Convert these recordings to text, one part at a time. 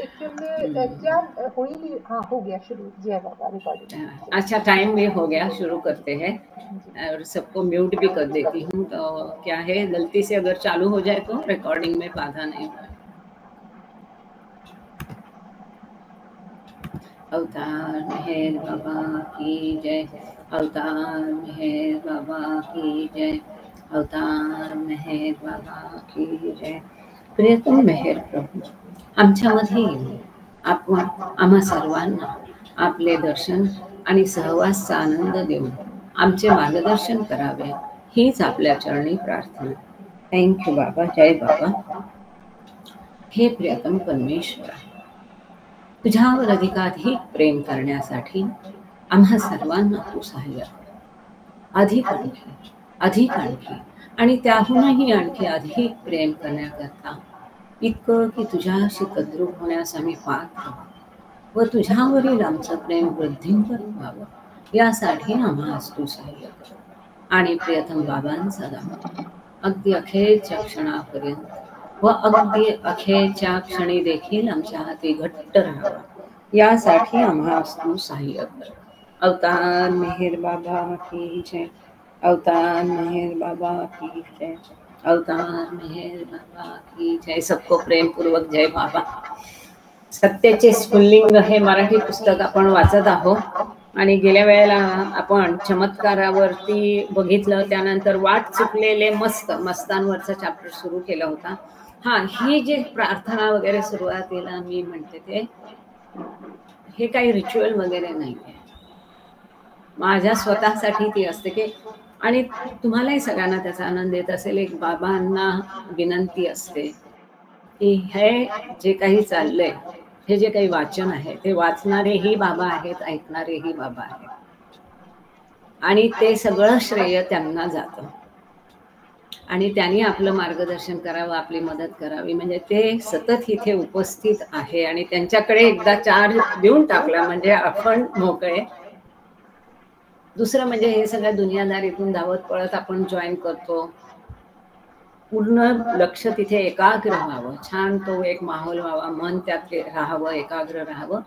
Actually क्या हुई, हाँ हो गया शुरू। जय बाबा रिकॉर्डिंग। अच्छा टाइम भी हो गया, शुरू करते हैं। और सबको म्यूट भी कर देती हूँ, तो क्या है गलती से अगर चालू हो जाए तो रिकॉर्डिंग में बाधा नहीं हो। अवतार मेहर बाबा की जय, अवतार मेहर बाबा की जय, अवतार मेहर बाबा की जय। प्रियतम मेहर प्रभू, आमच्यामध्ये आपण आम्हा सर्वांना आपले दर्शन आणि सहवासचा आनंद देऊन आमचे मार्गदर्शन करावे, हीच आपल्या चरणी प्रार्थना। थँक्यू बाबा, जय बाबा। हे प्रियतम परमेश्वरा, तुझ्यावर अधिकाधिक प्रेम करण्यासाठी आम्हा सर्वांना तू सहाय्य कर। अधिक आणखी, अधिक आणखी आणि त्याहूनही आणखी अधिक प्रेम करण्याकरता, इतकं की तुझ्याशी तद्रूप होण्यास आम्ही पात्र व्हावं व तुझ्यावरील आमचं प्रेम वृद्धिंकर व्हावं, यासाठी आम्हास तू सहाय्य कर। आणि प्रियतम बाबांचा दाम अगदी अखेरच्या क्षणापर्यंत व अगदी अखेरच्या क्षणी देखील आमच्या हाती घट्ट राहावा, यासाठी आम्हास तू सहाय्य कर। अवतार मेहर बाबा की जय, अवतार मेहर बाबा की जय, अवतार मेहर बाबा की जय। सबको प्रेम पूर्वक जय बाबा। सत्याचे स्फुल्लिंग हे मराठी पुस्तक आपण वाचत आहोत आणि गेल्या वेळेला आपण चमत्कारावरती बघितलं, त्यानंतर वाट चुकलेले मस्तांवरचा चॅप्टर सुरू केला होता। हा, ही जी प्रार्थना वगैरे सुरुवातीला मी म्हणते ते हे काही रिच्युअल वगैरे नाही आहे, माझ्या स्वतःसाठी ती असते की, आणि तुम्हालाही सगळ्यांना त्याचा आनंद येत असेल। एक बाबांना विनंती असते की हे जे काही चाललंय, हे जे काही वाचन आहे ते वाचणारेही बाबा आहेत, ऐकणारेही बाबा आहेत, आणि ते सगळं श्रेय त्यांना जातं आणि त्यांनी आपलं मार्गदर्शन करावं, आपली मदत करावी, म्हणजे ते सतत इथे उपस्थित आहे आणि त्यांच्याकडे एकदा चार्ज देऊन टाकला म्हणजे आपण मोकळे। दुसरं म्हणजे हे सगळ्या दुनियादारीतून धावत पळत आपण जॉईन करतो, पूर्ण लक्ष तिथे एकाग्र व्हावं, छान तो एक माहोल व्हावा, मन त्यात राहावं, एकाग्र राहावं,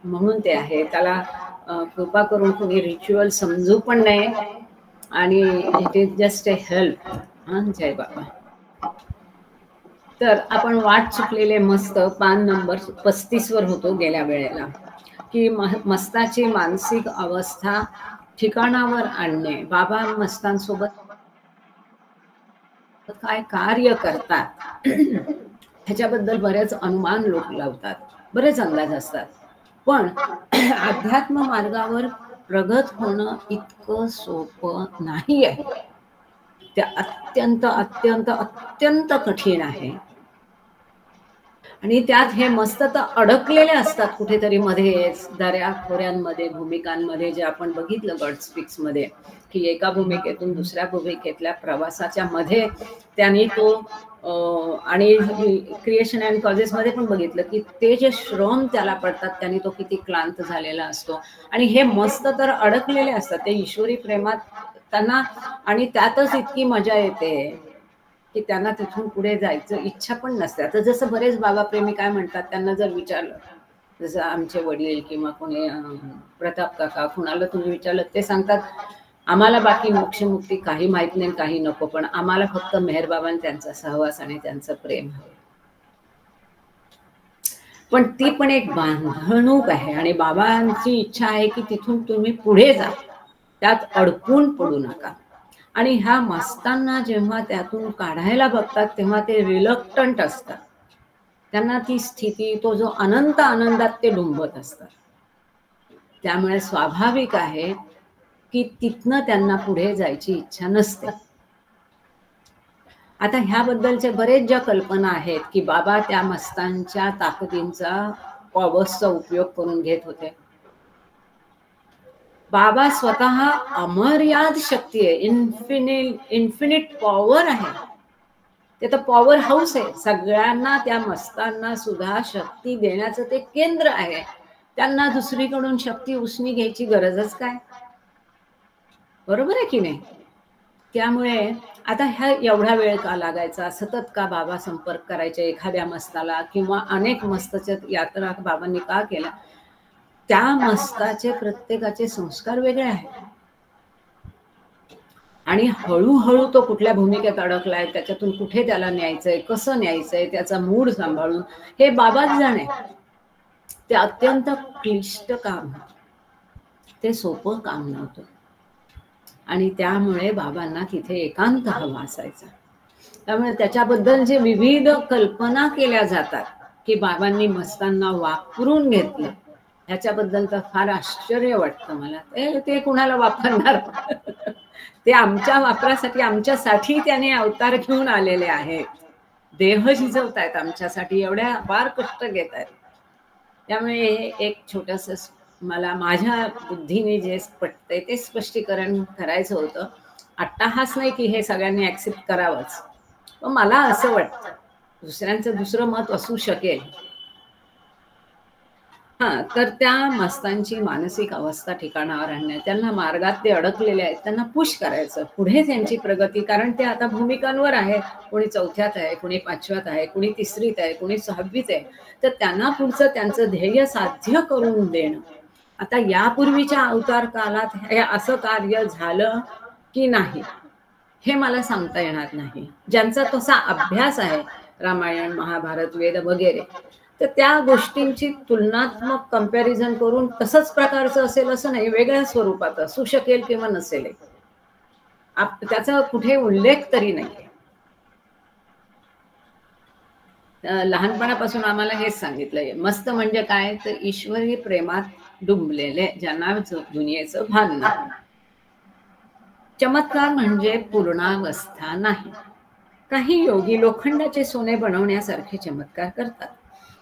म्हणून ते आहे। त्याला कृपा करून कोणी रिच्युअल समजू पण नाही, आणि it is just a help. जय बाबा। तर आपण वाट चुकलेले मस्त पान नंबर 35 वर होतो गेल्या वेळेला, की मस्ताची मानसिक अवस्था ठिकाणावर आणणे। बाबा मस्तांसोबत काय कार्य करतात ह्याच्याबद्दल बरेच अनुमान लोक लावतात, बरेच अंदाज असतात, पण अध्यात्म मार्गावर प्रगत होणं इतकं सोपं नाही आहे। ते अत्यंत अत्यंत अत्यंत कठीण आहे, आणि त्यात हे मस्त तर अडकलेले असतात कुठेतरी मध्ये दऱ्या खोऱ्यांमध्ये, भूमिकांमध्ये, जे आपण बघितलं गॉड स्पीक्स मध्ये, की एका भूमिकेतून दुसऱ्या भूमिकेतल्या प्रवासाच्या मध्ये त्यांनी तो आणि क्रिएशन अँड कॉजेस मध्ये पण बघितलं की ते जे श्रम त्याला पडतात त्यांनी तो किती क्लांत झालेला असतो, आणि हे मस्त तर अडकलेले असतात ते ईश्वरी प्रेमात त्यांना, आणि त्यातच इतकी मजा येते की त्यांना तिथून पुढे जायचं इच्छा पण नसते। आता जसं बरेच बाबा प्रेमी काय म्हणतात, त्यांना जर विचारलं, जसं आमचे वडील किंवा कोणी प्रताप काका, कुणाला तुम्ही विचारलं, ते सांगतात आम्हाला बाकी मोक्ष मुक्ती काही माहित नाही, काही नको, पण आम्हाला फक्त मेहर बाबांनी त्यांचा सहवास आणि त्यांचं प्रेम हवं। पण ती पण एक बांधणूक आहे, आणि बाबांची इच्छा आहे की तिथून तुम्ही पुढे जा, त्यात अडकून पडू नका। आणि ह्या मस्तांना जेव्हा त्यातून काढायला बघतात तेव्हा ते रिलक्टंट असतात, त्यांना ती स्थिती, तो जो अनंत आनंदात ते डुंबत असतात, त्यामुळे स्वाभाविक आहे की तिथनं त्यांना पुढे जायची इच्छा नसते। आता ह्याबद्दलचे बरेच ज्या कल्पना आहेत की बाबा त्या मस्तांच्या ताकदींचा, पॉवर्सचा उपयोग करून घेत होते। बाबा स्वतः अमर्याद शक्ती आहे, इन्फिनिट पॉवर आहे, ते तर पॉवर हाऊस आहे, सगळ्यांना त्या मस्तांना सुद्धा शक्ती देण्याचं ते केंद्र आहे। त्यांना दुसरीकडून शक्ती उसनी घ्यायची गरजच काय, बरोबर आहे की नाही? त्यामुळे आता ह्या एवढा वेळ का लागायचा, सतत का बाबा संपर्क करायचे एखाद्या मस्ताला, किंवा अनेक मस्ताच्या यात्रा बाबांनी का केल्या? त्या मस्ताचे प्रत्येकाचे संस्कार वेगळे आहेत, आणि हळूहळू तो कुठल्या भूमिकेत अडकलाय, त्याच्यातून कुठे त्याला न्यायचंय, कसं न्यायचंय, त्याचा मूड सांभाळून, हे बाबाच जाणे. ते अत्यंत क्लिष्ट काम, ते सोपं काम नव्हतं. आणि त्यामुळे बाबांना तिथे एकांत हवा असायचा. त्यामुळे त्याच्याबद्दल जे विविध कल्पना केल्या जातात की बाबांनी मस्तांना वापरून घेतलं, ह्याच्याबद्दल तर फार आश्चर्य वाटतं मला. ते कुणाला वापरणार? ते आमच्या वापरासाठी, आमच्यासाठी त्याने अवतार घेऊन आलेले आहेत, देह शिजवतायत आमच्यासाठी, एवढ्या फार कष्ट घेत आहेत. त्यामुळे एक छोटस मला माझ्या बुद्धीने जे पटतंय ते स्पष्टीकरण करायचं होतं. अट्टाहास नाही की हे सगळ्यांनी ऍक्सेप्ट करावंच, पण मला असं वाटतं दुसऱ्यांचं दुसरं मत असू शकेल. तर त्या मस्तांची मानसिक अवस्था ठिकाणावर आणणे, त्यांना मार्गात ते अडकलेले आहेत त्यांना पुश करायचं पुढे त्यांची प्रगती. कारण ते आता भूमिकांवर आहे, कोणी 4थ्यात आहे, कोणी 5व्यात आहे, कोणी 3रीत आहे, कोणी 6वीत आहे. तर त्यांना पुढचं त्यांचं ध्येय साध्य करून देणं. आता यापूर्वीच्या अवतार कालात हे असं कार्य झालं की नाही हे मला सांगता येणार नाही. ज्यांचा तसा अभ्यास आहे, रामायण, महाभारत, वेद वगैरे, तर त्या गोष्टींची तुलनात्मक कंपॅरिझन करून तसंच प्रकारचं असेल असं नाही, वेगळ्या स्वरूपात असू शकेल किंवा नसेल, त्याचा कुठे उल्लेख तरी नाही. लहानपणापासून आम्हाला हेच सांगितलंय, मस्त म्हणजे काय तर ईश्वरी प्रेमात डुंबलेले, ज्यांना दुनियेचं भान नाही. चमत्कार म्हणजे पूर्णावस्था नाही. काही योगी लोखंडाचे सोने बनवण्यासारखे चमत्कार करतात,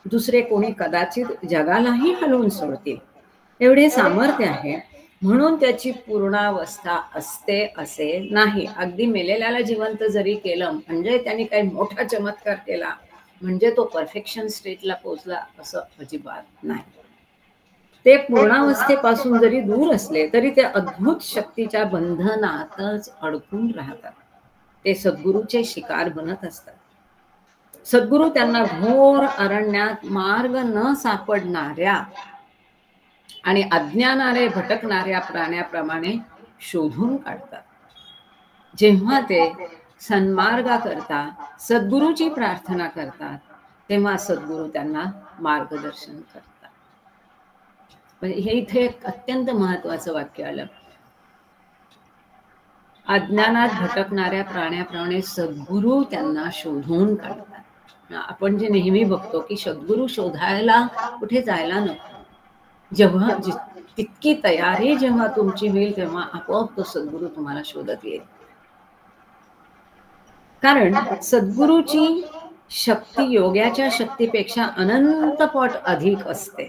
दुसरे कोणी कदाचित जगालाही हलवून सोडतील. एवढे सामर्थ्य आहे म्हणून त्याची पूर्णावस्था असते असे नाही. अगदी मेलेल्याला जिवंत जरी केलं म्हणजे त्यांनी काही मोठा चमत्कार केला म्हणजे तो परफेक्शन स्टेटला पोहोचला असं अजिबात नाही. ते पूर्णावस्थेपासून जरी दूर असले तरी ते अद्भुत शक्तीच्या बंधनातच अडकून राहतात. ते सद्गुरूचे शिकार बनत असतात. सद्गुरू त्यांना घोर अरण्यात मार्ग न सापडणाऱ्या आणि अज्ञानाने भटकणाऱ्या प्राण्याप्रमाणे शोधून काढतात. जेव्हा ते सन्मार्गाकरता सद्गुरूची प्रार्थना करतात तेव्हा सद्गुरू त्यांना मार्गदर्शन करतात. हे इथे एक अत्यंत महत्वाचं वाक्य आलं. अज्ञानात भटकणाऱ्या प्राण्याप्रमाणे सद्गुरू त्यांना शोधून काढतात. आपण जे नेहमी बघतो की सद्गुरू शोधायला कुठे जायला नको, जेव्हा तितकी तयारी जेव्हा तुमची होईल तेव्हा आपोआप तो सद्गुरू तुम्हाला शोधत येईल. कारण सद्गुरूची शक्ती योग्याच्या शक्तीपेक्षा अनंत पट अधिक असते.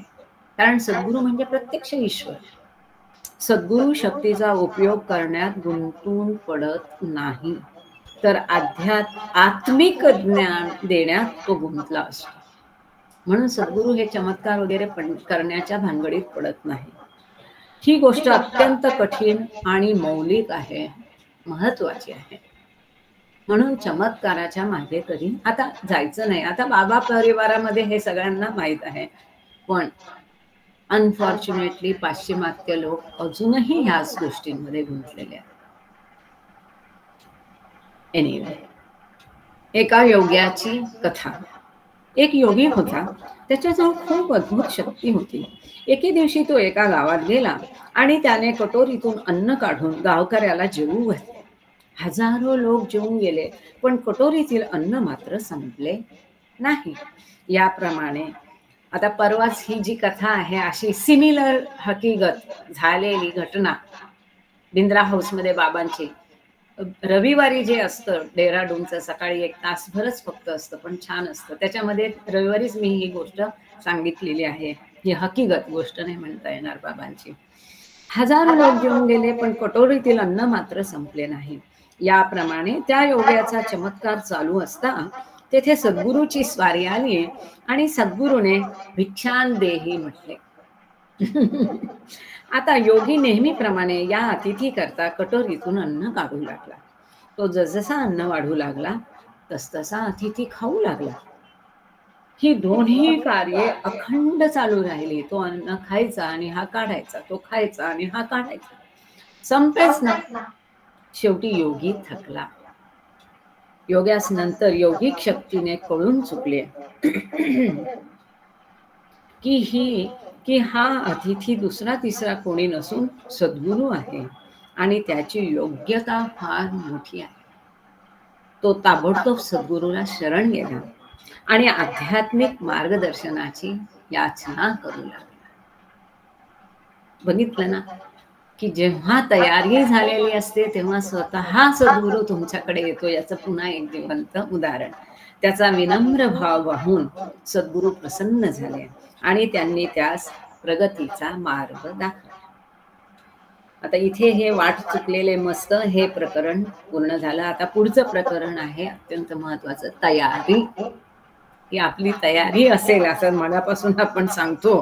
कारण सद्गुरू म्हणजे प्रत्यक्ष ईश्वर. सद्गुरू शक्तीचा उपयोग करण्यात गुंतून पडत नाही, तर आत्मिक ज्ञान देण्यात तो गुंतला असतो. म्हणून सद्गुरू हे चमत्कार वगैरे करण्याच्या भानगडीत पडत नाही. ही गोष्ट अत्यंत कठीण आणि मौलिक आहे, महत्वाची आहे. म्हणून चमत्काराच्या मागे कधी आता जायचं नाही. आता बाबा परिवारामध्ये हे सगळ्यांना माहित आहे, पण अनफॉर्च्युनेटली पाश्चिमात्य लोक अजूनही ह्याच गोष्टींमध्ये गुंतलेले आहेत. एनिवे, एका योग्याची कथा. एक योगी होता, त्याच्याजवळ खूप अद्भुत शक्ती होती. एके दिवशी तो एका गावात गेला आणि त्याने कटोरीतून अन्न काढून गावकऱ्याला जेवू घातले. हजारो लोक जेवून गेले, पण कटोरीतील अन्न मात्र संपले नाही. याप्रमाणे आता परवाच ही जी कथा आहे अशी सिमिलर हकीकत झालेली घटना बिंद्रा हाऊसमध्ये बाबांची. रविवारी जे असतं डेहराडूनचं, सकाळी 1 तासभरच फक्त असतं, पण छान असतं. त्याच्यामध्ये रविवारीच मी ही गोष्ट सांगितलेली आहे. ही हकीकत गोष्ट नाही म्हणता येणार बाबांची. हजारो लोक जेवून गेले, पण कटोरीतील अन्न मात्र संपले नाही. याप्रमाणे त्या योग्याचा चमत्कार चालू असता तेथे सद्गुरूची स्वारी आली आणि सद्गुरूने भिक्षान देही म्हटले. आता योगी नेहमीप्रमाणे या अतिथी करता कटोरीतून अन्न काढू लागला. तो जसजसा अन्न वाढू लागला तसतसा अतिथी खाऊ लागला. ही दोन्ही कार्ये अखंड चालू राहिली. तो अन्न खायचा आणि हा काढायचा, तो खायचा आणि हा काढायचा, संपेच ना. शेवटी योगी थकला. योग्यास नंतर योगिक शक्तीने कळून चुकले की हा अतिथी दुसरा तिसरा कोणी नसून सद्गुरू आहे आणि त्याची योग्यता फार मोठी आहे. तो ताबडतोब सद्गुरूला शरण गेला आणि आध्यात्मिक मार्गदर्शनाची याचना करू लागला. बघितलं ना की जेव्हा तयारी झालेली असते तेव्हा स्वतः सद्गुरू तुमच्याकडे येतो. याचं पुन्हा एक जिवंत उदाहरण. त्याचा विनम्र भाव वाहून सद्गुरू प्रसन्न झाले आणि त्यांनी त्यास प्रगतीचा मार्ग दाखवला. आता इथे हे वाट चुकलेले मस्त हे प्रकरण पूर्ण झालं. आता पुढचं प्रकरण आहे अत्यंत महत्वाचं, तयारी. की आपली तयारी असेल असं मनापासून आपण सांगतो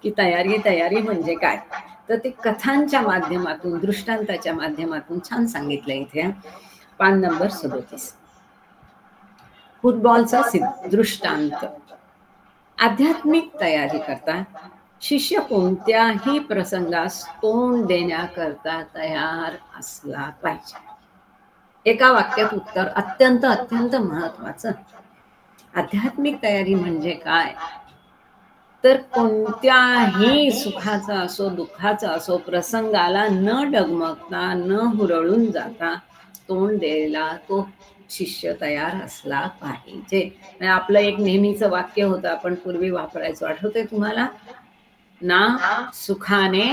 की तयारी म्हणजे काय, तर ते कथांच्या माध्यमातून, दृष्टांताच्या माध्यमातून छान सांगितलं इथे. पान नंबर 37, फुटबॉलचा दृष्टांत. आध्यात्मिक तयारी करता शिष्य कोणत्याही प्रसंगास तोंड देण्याकरता तयार असला पाहिजे. एका वाक्यात उत्तर अत्यंत अत्यंत महत्वाचं. आध्यात्मिक तयारी म्हणजे काय, तर कोणत्याही सुखाचा असो दुःखाचा असो प्रसंगाला न डगमगता न हुरळून जाता तोंड द्यायला तो शिष्य तयार असला पाहिजे. आपलं एक नेहमीचं वाक्य होतं, आपण पूर्वी वापरायचो, आठवतंय तुम्हाला? ना सुखाने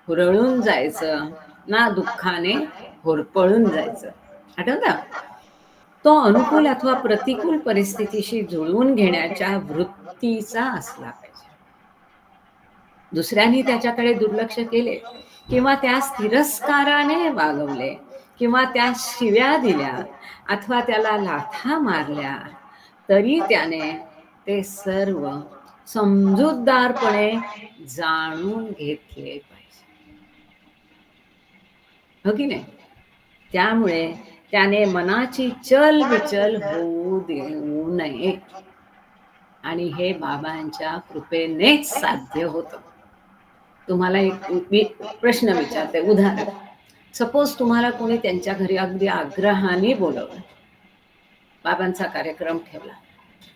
हुरळून जायचं, ना दुःखाने होरपळून जायचं. आठवतं? तो अनुकूल अथवा प्रतिकूल परिस्थितीशी जुळवून घेण्याच्या वृत्तीचा असला पाहिजे. दुसऱ्यांनी त्याच्याकडे दुर्लक्ष केले किंवा त्यास तिरस्काराने वागवले किंवा त्यास शिव्या दिल्या अथवा त्याला लाथा मारल्या तरी त्याने ते सर्व समजूतदारपणे जाणून घेतले पाहिजे, हो की नाही? त्यामुळे त्याने मनाची चलबिचल होऊ देऊ नये आणि हे बाबांच्या कृपेनेच साध्य होतं. तुम्हाला एक प्रश्न विचारते, उदाहरण. सपोज तुम्हाला कोणी त्यांच्या घरी अगदी आग्रहाने बोलवलं, बाबांचा कार्यक्रम ठेवला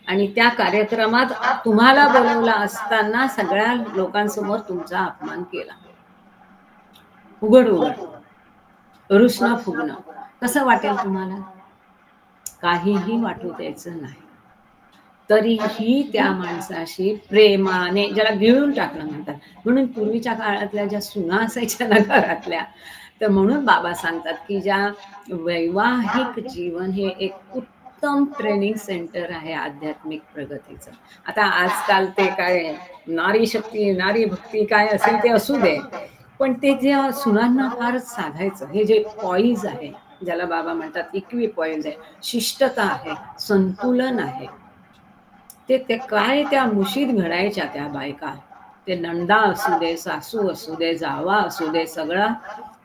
आणि त्या कार्यक्रमात तुम्हाला बोलवला असताना सगळ्या लोकांसमोर तुमचा अपमान केला, उघड रुसणं फुगणं, कसं वाटेल तुम्हाला? काहीही वाटू द्यायचं नाही. तरीही त्या माणसाशी प्रेमाने, ज्याला गिळून टाकणं म्हणतात, म्हणून पूर्वीच्या काळातल्या ज्या सुना असायच्या ना घरातल्या, तर म्हणून बाबा सांगतात की ज्या वैवाहिक जीवन हे एक उत्तम ट्रेनिंग सेंटर आहे आध्यात्मिक प्रगतीचं. आता आजकाल ते काय नारी शक्ती, नारी भक्ती काय असेल ते असू दे, पण ते जे सुनांना फारच साधायचं, हे जे पॉईज आहे, ज्याला बाबा म्हणतात इक्वी पॉईज आहे, शिष्टता आहे, संतुलन आहे, ते काय त्या मुशीत घडायच्या त्या बायका. ते नंदा असू दे, सासू असू दे, जावा असू दे, सगळा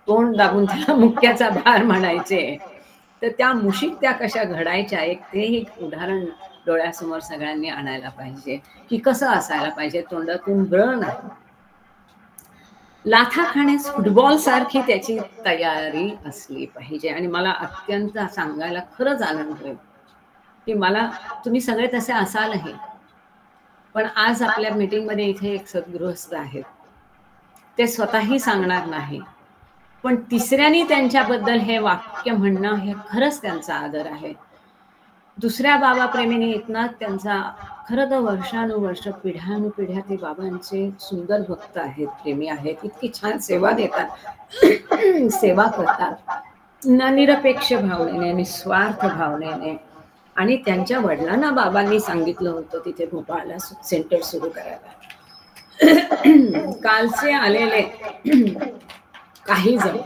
तोंड दाबून त्याला मुक्याचा भार म्हणायचे. तर त्या मुशीत त्या कशा घडायच्या, ते एक उदाहरण डोळ्यासमोर सगळ्यांनी आणायला पाहिजे की कसं असायला पाहिजे. तोंडातून ब्र नाही. लाथा खाण्यास फुटबॉल सारखी त्याची तयारी असली पाहिजे. आणि मला अत्यंत सांगायला खरंच आनंद होईल की मला तुम्ही सगळे तसे असालही, पण आज आपल्या मीटिंगमध्ये इथे एक सद्गृहस्थ आहेत, ते स्वतःही सांगणार नाही, पण तिसऱ्यानी त्यांच्याबद्दल हे वाक्य म्हणणं हे खरंच त्यांचा आदर आहे. दुसऱ्या बाबा प्रेमीने इतनाच त्यांचा, खरं तर वर्षानुवर्ष पिढ्यानुपिढ्या ते बाबांचे सुंदर भक्त आहेत, प्रेमी आहेत, इतकी छान सेवा देतात, सेवा करतात निरपेक्ष भावनेने, निस्वार्थ भावनेने. आणि त्यांच्या वडिलांना बाबांनी सांगितलं होतं तिथे भोपाळला सेंटर सुरू करायला. कालचे आलेले काही जण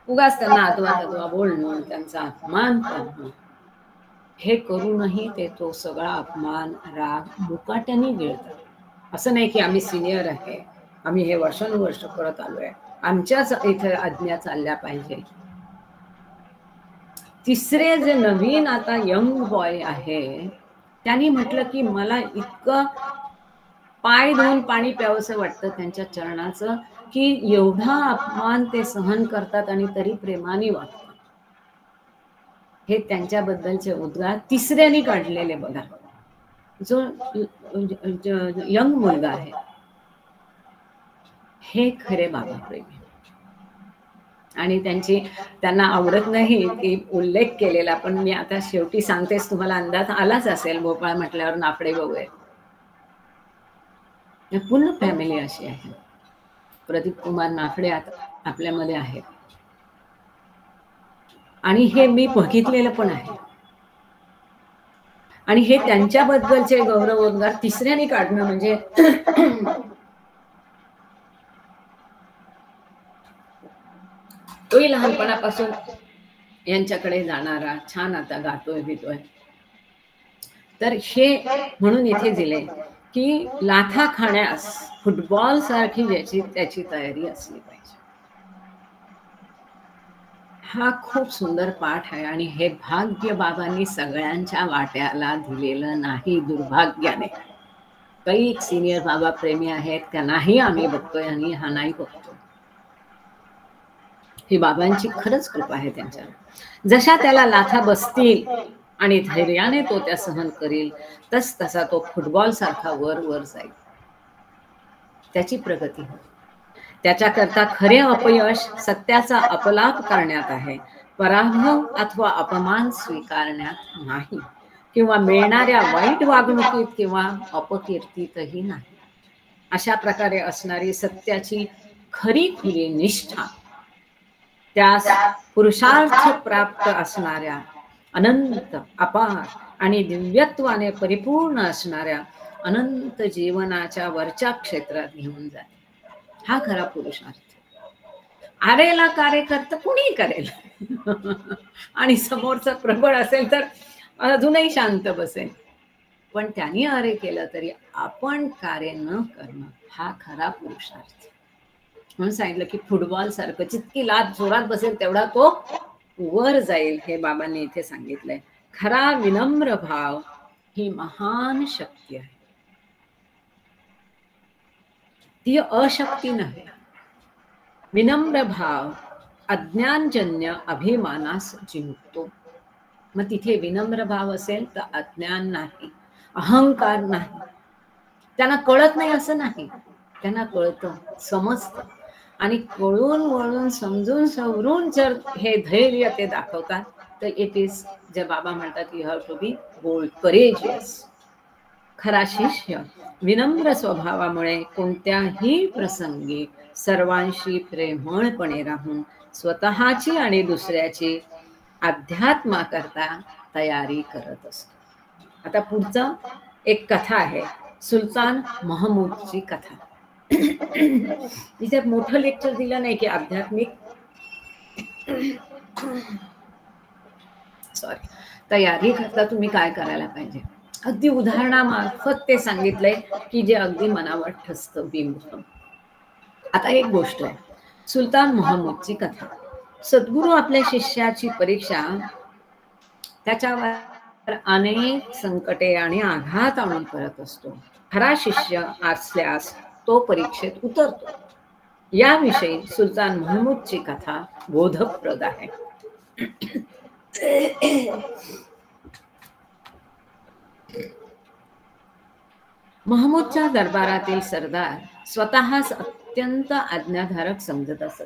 उगाच त्यांना आदवा बोलणं, त्यांचा अपमान करणं, हे करूनही ते तो सगळा अपमान, राग मुकाट्याने गिळतात. असं नाही की आम्ही सिनियर आहे, आम्ही हे वर्षानुवर्ष करत आलोय, आमच्याच इथे आज्ञा चालल्या पाहिजे. तिसरे जे नवीन आता यंग बॉय आहे त्यांनी म्हटलं की मला इतकं पाय धुवून पाणी प्यावंसं वाटतं त्यांच्या चरणाचं, की एवढा अपमान ते सहन करतात आणि तरी प्रेमाने वागतात. हे त्यांच्याबद्दलचे उद्गार तिसऱ्याने काढलेले बघा. जो यंग मुलगा आहे हे खरे बाबा प्रेमी. आणि त्यांना आवडत नाही की उल्लेख केलेला, पण मी आता शेवटी सांगतेच, तुम्हाला अंदाज आलाच असेल भोपाळ म्हटल्यावर नाफडे भाऊ आहे. पूर्ण फॅमिली अशी आहे. प्रदीप कुमार नाफडे आता आपल्यामध्ये आहेत आणि हे मी बघितलेलं पण आहे. आणि हे त्यांच्याबद्दलचे गौरवोद्गार तिसऱ्याने काढणं म्हणजे तोही लहानपणापासून यांच्याकडे जाणारा, छान आता गातोय बितोय. तर हे म्हणून इथे दिले की लाथा खाण्यास फुटबॉल सारखी त्याची तयारी असली पाहिजे. हा खूप सुंदर पाठ आहे आणि हे भाग्य बाबांनी सगळ्यांच्या वाट्याला दिलेलं नाही, दुर्भाग्याने. काही सिनियर बाबा प्रेमी आहेत त्यांनाही आम्ही बघतोय आणि हा नाही बघतो. ही बाबांची खरंच कृपा आहे त्यांच्यावर. जशा त्याला लाथा बसतील आणि धैर्याने तो त्या सहन करील, तसा तो फुटबॉल सारखा वर वर जाईल, त्याची प्रगती होईल. त्याच्याकरता खरे अपयश सत्याचा अपलाप करण्यात आहे, पराभव अथवा अपमान स्वीकारण्यात नाही, किंवा मिळणाऱ्या वाईट वागणुकीत किंवा अपकीर्तीतही नाही. अशा प्रकारे असणारी सत्याची खरी खुरी निष्ठा, त्यास पुरुषार्थ प्राप्त असणाऱ्या, अनंत अपार आणि दिव्यत्वाने परिपूर्ण असणाऱ्या अनंत जीवनाच्या वरच्या क्षेत्रात घेऊन जाते. हा खरा पुरुषार्थ. आरेला कार्यकर्ता कुणी करेल आणि समोरचं प्रबळ असेल तर अजूनही शांत बसेल, पण त्यांनी आरे केलं तरी आपण कार्य न करणं हा खरा पुरुषार्थ. म्हणून सांगितलं की फुटबॉल सारखं जितकी लात जोरात बसेल तेवढा तो वर जाईल, हे बाबांनी इथे सांगितलंय. खरा विनम्र भाव ही महान शक्ती आहे, ती अशक्ती नाही. विनम्र भाव अज्ञानजन्य अभिमानास जिंकतो. मग तिथे विनम्र भाव असेल तर अज्ञान नाही, अहंकार नाही. त्यांना कळत नाही असं नाही, त्यांना कळतं, समजतं. आणि कळून वळून समजून सवरून जर हे धैर्य ते दाखवतात तर इट इज, जे बाबा म्हणतात, you have to be bold, courageous. खरा शिष्य विनम्र स्वभावामुळे कोणत्याही प्रसंगी सर्वांशी प्रेमळपणे राहून स्वतःची आणि दुसऱ्याची अध्यात्माकरता तयारी करत असतो. आता पुढचं एक कथा आहे, सुलतान महमूदची कथा. इथे मोठं लेक्चर दिलं नाही की आध्यात्मिक तयारी करता तुम्ही काय करायला पाहिजे, अगदी उदाहरणामार्फत ते सांगितलंय की जे अगदी मनावर ठसतं, बिंबतं. आता एक गोष्ट आहे, सुलतान महमूदची कथा. सद्गुरू आपल्या शिष्याची परीक्षा त्याच्यावर अनेक संकटे आणि आघात आणून करत असतो. खरा शिष्य असल्यास तो परीक्षेत उतरतो. याविषयी सुलतान महमूदची कथा बोधप्रद आहे. महमूदच्या दरबारातील सरदार स्वतःस अत्यंत आज्ञाधारक समजत असत.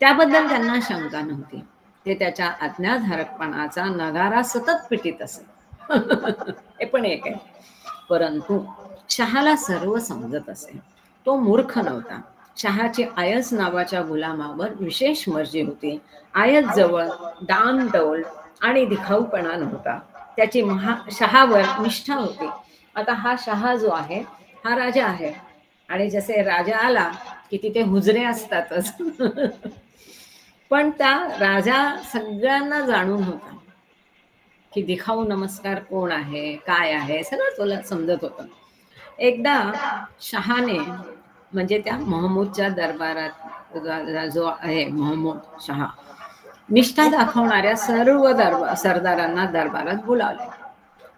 त्याबद्दल त्यांना शंका नव्हती. ते त्याच्या आज्ञाधारकपणाचा नगारा सतत पिटीत असत. हे पण एक आहे. परंतु शहाला सर्व समजत असे. तो मूर्ख नव्हता. शहाची आयस नावाच्या गुलामावर विशेष मर्जी होती. आयस जवळ डामडौल आणि दिखाऊपणा नव्हता. त्याची शहावर निष्ठा होती. आता हा शहा जो आहे हा राजा आहे, आणि जसे राजा आला की तिथे हुजरे असतातच. पण त्या राजा सगळ्यांना जाणून होता की दिखाऊ नमस्कार कोण आहे, काय आहे, सगळं तुला समजत होतं. एकदा शहाने, म्हणजे त्या महमूदच्या दरबारात जो आहे महमूद शहा, निष्ठा दाखवणाऱ्या सर्व सरदारांना दरबारात बोलावले.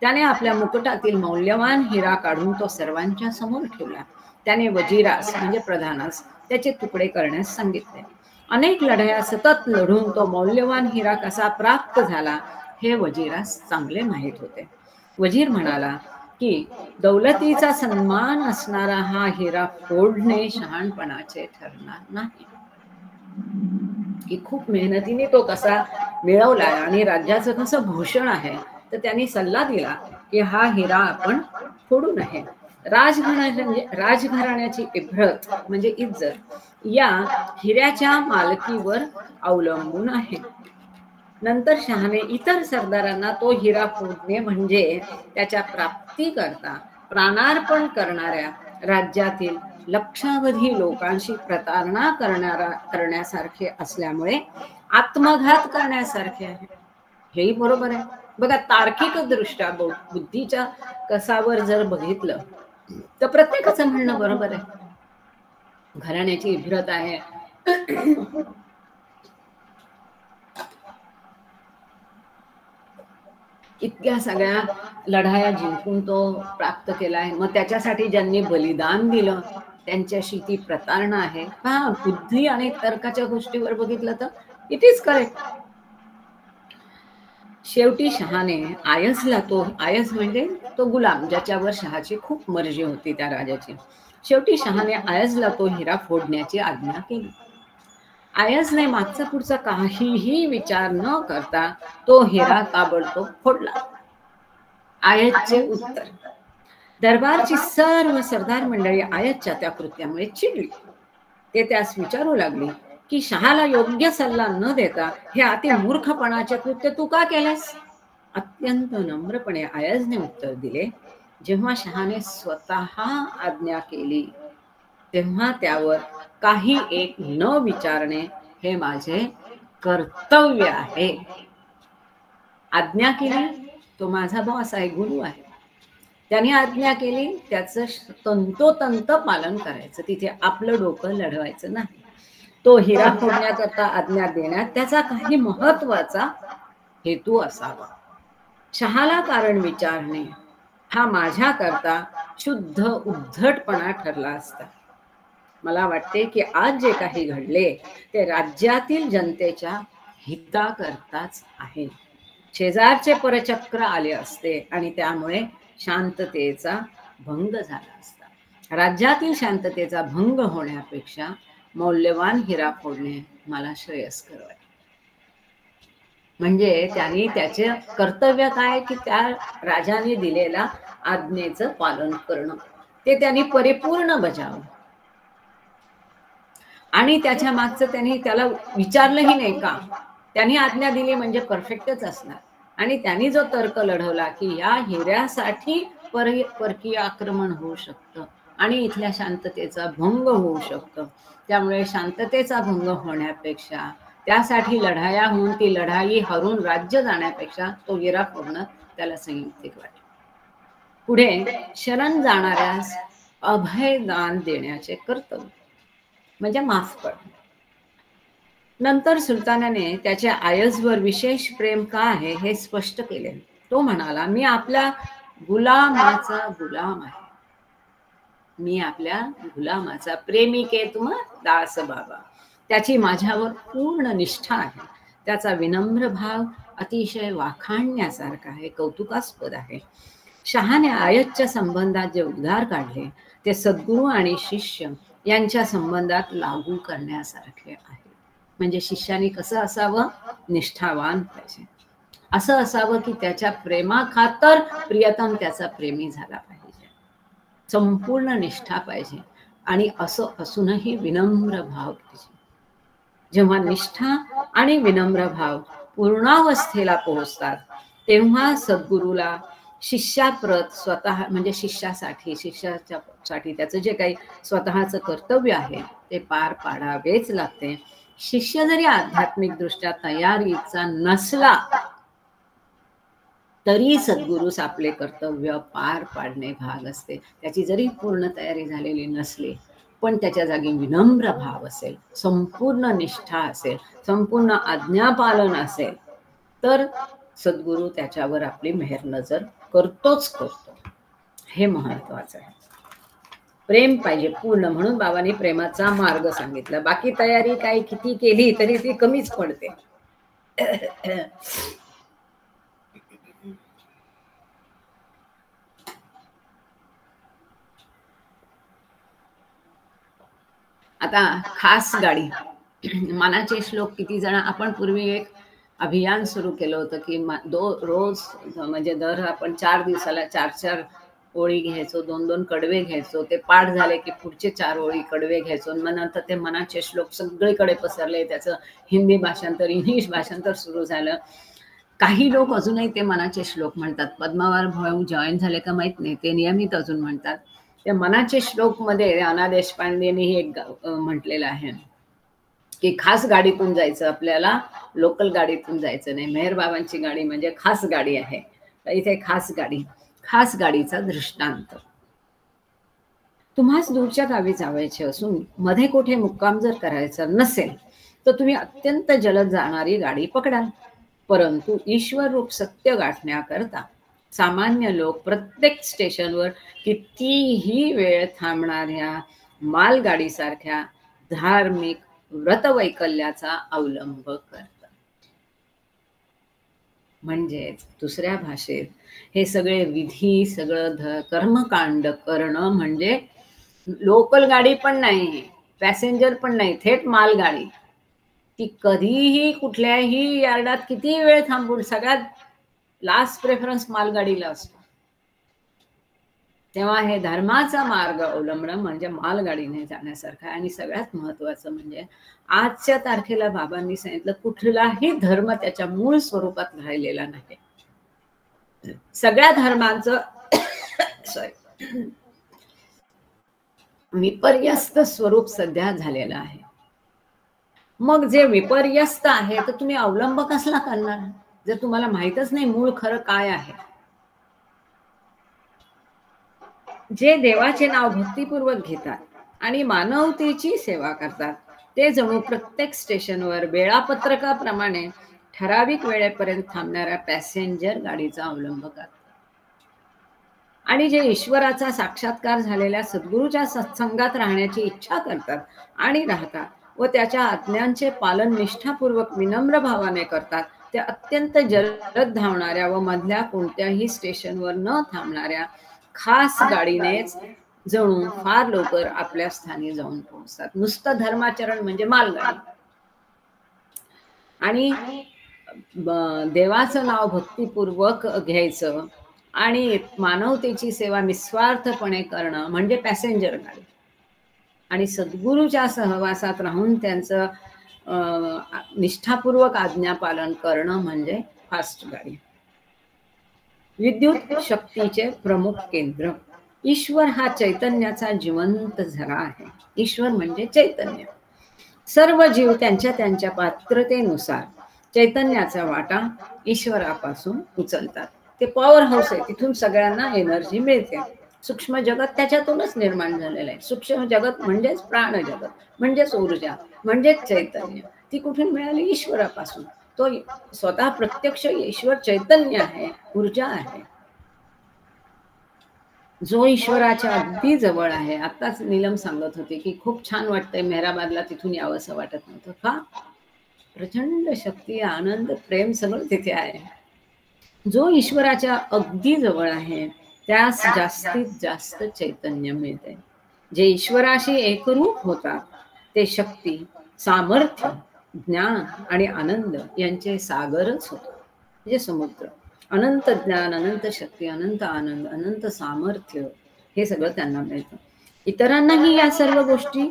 त्याने आपल्या मुकुटातील मौल्यवान हिरा काढून तो सर्वांच्या समोर ठेवला. त्याने वजीरास म्हणजे प्रधानास त्याचे तुकडे करण्यास सांगितले. अनेक लढाया सतत लढून तो मौल्यवान हिरा कसा प्राप्त झाला हे वजीरास चांगले माहीत होते. वजीर म्हणाला की दौलतीचा सन्मान असणारा हा हिरा फोडणे शहाणपणाचे ठरणार नाही. की खूप मेहनतीने तो कसा मिळवलाय आणि राज्याचं कसं भूषण आहे, तर त्यांनी सल्ला दिला की हा हिरा आपण फोडू नये. राजघराण्याची इभ्रत म्हणजे इज्जत या हिऱ्याच्या मालकीवर अवलंबून आहे. नंतर शहाने इतर सरदारांना तो हिरा फोडणे म्हणजे त्याच्या प्राप्तीकरता प्राणार्पण करणाऱ्या राज्यातील लक्षावधी लोकांशी प्रतारणा करण्यासारखे असल्यामुळे आत्मघात करण्यासारखे आहे. हेही बरोबर आहे. बघा, तार्किक दृष्ट्या बुद्धीच्या कसावर जर बघितलं तर प्रत्येकाचं म्हणणं बरोबर आहे. घराण्याची इभ्रत आहे, इतक्या सगळ्या लढाया जिंकून तो प्राप्त केलाय, मग त्याच्यासाठी ज्यांनी बलिदान दिलं त्यांच्याशी ती प्रतारणा आहे. हा, बुद्धी आणि तर्काच्या गोष्टीवर बघितलं तर इट इज करेक्ट. शेवटी शहाने आयसला, तो आयस म्हणजे तो गुलाम ज्याच्यावर शहाची खूप मर्जी होती त्या राजाची, शेवटी शहाने आयसला तो हिरा फोडण्याची आज्ञा केली. आयसने मागचा पुढचा काहीही विचार न करता तो हिरा ताबडतोब फोडला. आयसचे उत्तर. दरबारची सर्व सरदार मंडळी आयसच्या त्या कृत्यामुळे चिडली. ते त्यास विचारू लागली की शहाला योग्य सल्ला न देता हे अति मूर्खपणाचे कृत्य तू का केलेस? अत्यंत नम्रपणे आयसने उत्तर दिले, जेव्हा शहाने स्वतः आज्ञा केली तेव्हा त्यावर काही एक न विचारणे हे माझे कर्तव्य आहे. आज्ञा केली, तो माझा बॉस आहे, गुरु आहे, त्याने आज्ञा केली त्याचं तंतोतंत पालन करायचं, तिथे आपलं डोकं लढवायचं नाही. तो हिरा फोडण्याकरता आज्ञा देण्यात त्याचा काही महत्वाचा हेतू असावा. शहाला कारण विचारणे हा माझ्याकरता शुद्ध उद्धटपणा ठरला असता. मला वाटते की आज जे काही घडले ते राज्यातील जनतेच्या हिताकरताच आहे. शेजारचे परचक्र आले असते आणि त्यामुळे शांततेचा भंग झाला असता. राज्यातील शांततेचा भंग होण्यापेक्षा मौल्यवान हिरा फोडणे मला श्रेयस्कर वाटते. म्हणजे त्यांनी त्याचे कर्तव्य काय की त्या राजाने दिलेल्या आज्ञेचं पालन करणं, ते त्यांनी परिपूर्ण बजावलं. आणि त्याच्या मागचं त्यांनी त्याला विचारलंही नाही का, त्यांनी आज्ञा दिली म्हणजे परफेक्टच असणार. आणि त्यांनी जो तर्क लढवला की या हिऱ्यासाठी परकीय आक्रमण होऊ शकतं आणि इथल्या शांततेचा भंग होऊ शकतं, त्यामुळे शांततेचा भंग होण्यापेक्षा त्यासाठी लढाया होऊन ती लढाई हरून राज्य जाण्यापेक्षा तो हिरा फोडणं त्याला संयुक्तिक वाटलं. पुढे शरण जाणाऱ्यास अभयदान देण्याचे कर्तव्य म्हणजे माफ करणं. नंतर सुलतानाने त्याच्या आयसवर विशेष प्रेम का आहे हे स्पष्ट केले. तो म्हणाला, मी आपल्या गुलामाचा गुलाम आहे, मी आपल्या गुलामाचा प्रेमिके तुम दास बाबा. त्याची माझ्यावर पूर्ण निष्ठा आहे. त्याचा विनम्र भाव अतिशय वाखाणण्यासारखा आहे, कौतुकास्पद आहे. शहाने आयसच्या संबंधात जे उद्गार काढले ते सद्गुरू आणि शिष्य यांच्या संबंधात लागू करण्यासारखे आहे. म्हणजे शिष्याने कसं असावं, निष्ठावान पाहिजे, असं असावं की त्याच्या प्रेमाखातर प्रियतम त्याचा प्रेमी झाला पाहिजे, संपूर्ण निष्ठा पाहिजे आणि असं असूनही विनम्र भाव पाहिजे. जेव्हा निष्ठा आणि विनम्र भाव पूर्णावस्थेला पोहोचतात तेव्हा सद्गुरूला शिष्याप्रत स्वतः म्हणजे शिष्यासाठी त्याचं जे काही स्वतःचं कर्तव्य आहे ते पार पाडावेच लागते. शिष्य जरी आध्यात्मिक दृष्ट्या तयारीचा नसला तरी सद्गुरूस आपले कर्तव्य पार पाडणे भाग असते. त्याची जरी पूर्ण तयारी झालेली नसली पण त्याच्या जागी विनम्र भाव असेल, संपूर्ण निष्ठा असेल, संपूर्ण आज्ञापालन असेल, तर सद्गुरू त्याच्यावर आपली मेहर नजर करतोच करतो. हे महत्वाचं आहे. प्रेम पाहिजे पूर्ण, म्हणून बाबांनी प्रेमाचा मार्ग सांगितला. बाकी तयारी काही किती केली तरी ती कमीच पडते. आता खास गाडी, मनाचे श्लोक किती जण, आपण पूर्वी एक अभियान सुरू केलं होतं की रोज म्हणजे दर आपण 4 दिवसाला 4 ओळी घ्यायचो, 2 कडवे घ्यायचो, ते पाठ झाले की पुढचे 4 ओळी कडवे घ्यायचो, मग नंतर ते मनाचे श्लोक सगळीकडे पसरले, त्याचं हिंदी भाषांतर, इंग्लिश भाषांतर सुरू झालं. काही लोक अजूनही ते मनाचे श्लोक म्हणतात. पद्मावार भाऊ जॉईन झाले का माहित नाही, ते नियमित अजून म्हणतात. त्या मनाचे श्लोक मध्ये अना देशपांडेंनी एक म्हटलेलं आहे की खास गाडीतून जायचं आपल्याला, लोकल गाडीतून जायचं नाही. मेहर बाबांची गाडी म्हणजे खास गाडी आहे. तर इथे खास गाडी, खास गाडीचा दृष्टांत. तुम्हास दूरच्या गावी जावायचे असून मध्ये कुठे मुक्काम जर करायचा नसेल तर तुम्ही अत्यंत जलद जाणारी गाडी पकडाल. परंतु ईश्वर रूप सत्य गाठण्याकरता सामान्य लोक प्रत्येक स्टेशनवर कितीही वेळ थांबणाऱ्या मालगाडीसारख्या धार्मिक व्रतवैकल्याचा अवलंब करतात. म्हणजेच दुसऱ्या भाषेत हे सगळे विधी, सगळं कर्मकांड करणं म्हणजे लोकल गाडी पण नाही, पॅसेंजर पण नाही, थेट मालगाडी. ती कधीही कुठल्याही यार्डात किती वेळ थांबून, सगळ्यात लास्ट प्रेफरन्स मालगाडीला असतो. तेव्हा हे धर्माचा मार्ग अवलंबणं म्हणजे मालगाडीने जाण्यासारखं. आणि सगळ्यात महत्वाचं म्हणजे आजच्या तारखेला बाबांनी सांगितलं कुठलाही धर्म त्याच्या मूळ स्वरूपात राहिलेला नाही. सगळ्या धर्मांचं विपर्यस्त स्वरूप सध्या झालेलं आहे. मग जे विपर्यस्त आहे तर तुम्ही अवलंब कसला करणार जर तुम्हाला माहीतच नाही मूळ खरं काय आहे. जे देवाचे नाव भक्तिपूर्वक घेतात आणि मानवतेची सेवा करतात ते जणू प्रत्येक स्टेशनवर वेळापत्रकाप्रमाणे ठराविक वेळेपर्यंत थांबणाऱ्या पॅसेंजर गाडीचा अवलंब करतात. आणि जे ईश्वराचा साक्षात्कार झालेल्या सद्गुरूच्या सत्संगात राहण्याची इच्छा करतात आणि राहतात व त्याच्या आज्ञांचे पालन निष्ठापूर्वक विनम्र भावाने करतात, ते अत्यंत जलद धावणाऱ्या व मधल्या कोणत्याही स्टेशनवर न थांबणाऱ्या खास गाडीनेच जणू फार लवकर आपल्या स्थानी जाऊन पोहोचतात. नुसतं धर्माचरण म्हणजे मालगाडी. आणि देवाचं नाव भक्तिपूर्वक घ्यायचं आणि मानवतेची सेवा निस्वार्थपणे करणं म्हणजे पॅसेंजर गाडी. आणि सद्गुरूच्या सहवासात राहून त्यांचं निष्ठापूर्वक आज्ञापालन करणं म्हणजे फास्ट गाडी. विद्युत शक्तीचे प्रमुख केंद्र ईश्वर हा चैतन्याचा जिवंत झरा आहे. ईश्वर म्हणजे चैतन्य. सर्व जीव त्यांच्या त्यांच्या पात्रतेनुसार चैतन्याचा वाटा ईश्वरापासून उचलतात. ते पॉवर हाऊस आहे, तिथून सगळ्यांना एनर्जी मिळते. सूक्ष्म जगत त्याच्यातूनच निर्माण झालेलं आहे. सूक्ष्म जगत म्हणजेच प्राण जगत, म्हणजेच ऊर्जा, म्हणजेच चैतन्य. ती कुठून मिळाली? ईश्वरापासून. तो स्वतः प्रत्यक्ष ईश्वर चैतन्य आहे, ऊर्जा आहे, जो ईश्वराच्या अगदी जवळ आहे. आताच नीलम सांगत होते की खूप छान वाटतंय मेहराबादला, तिथून यावंसं वाटत नव्हतं का? प्रचंड शक्ती, आनंद, प्रेम सगळं तिथे आहे. जो ईश्वराच्या अगदी जवळ आहे त्यास जास्तीत जास्त चैतन्य मिळते. जे ईश्वराशी एकरूप होतात ते शक्ती, सामर्थ्य, ज्ञान आणि आनंद यांचे सागरच होतात. म्हणजे समुद्र. अनंत ज्ञान, अनंत शक्ती, अनंत आनंद, अनंत सामर्थ्य हे सगळं त्यांना मिळतं. इतरांनाही या सर्व गोष्टी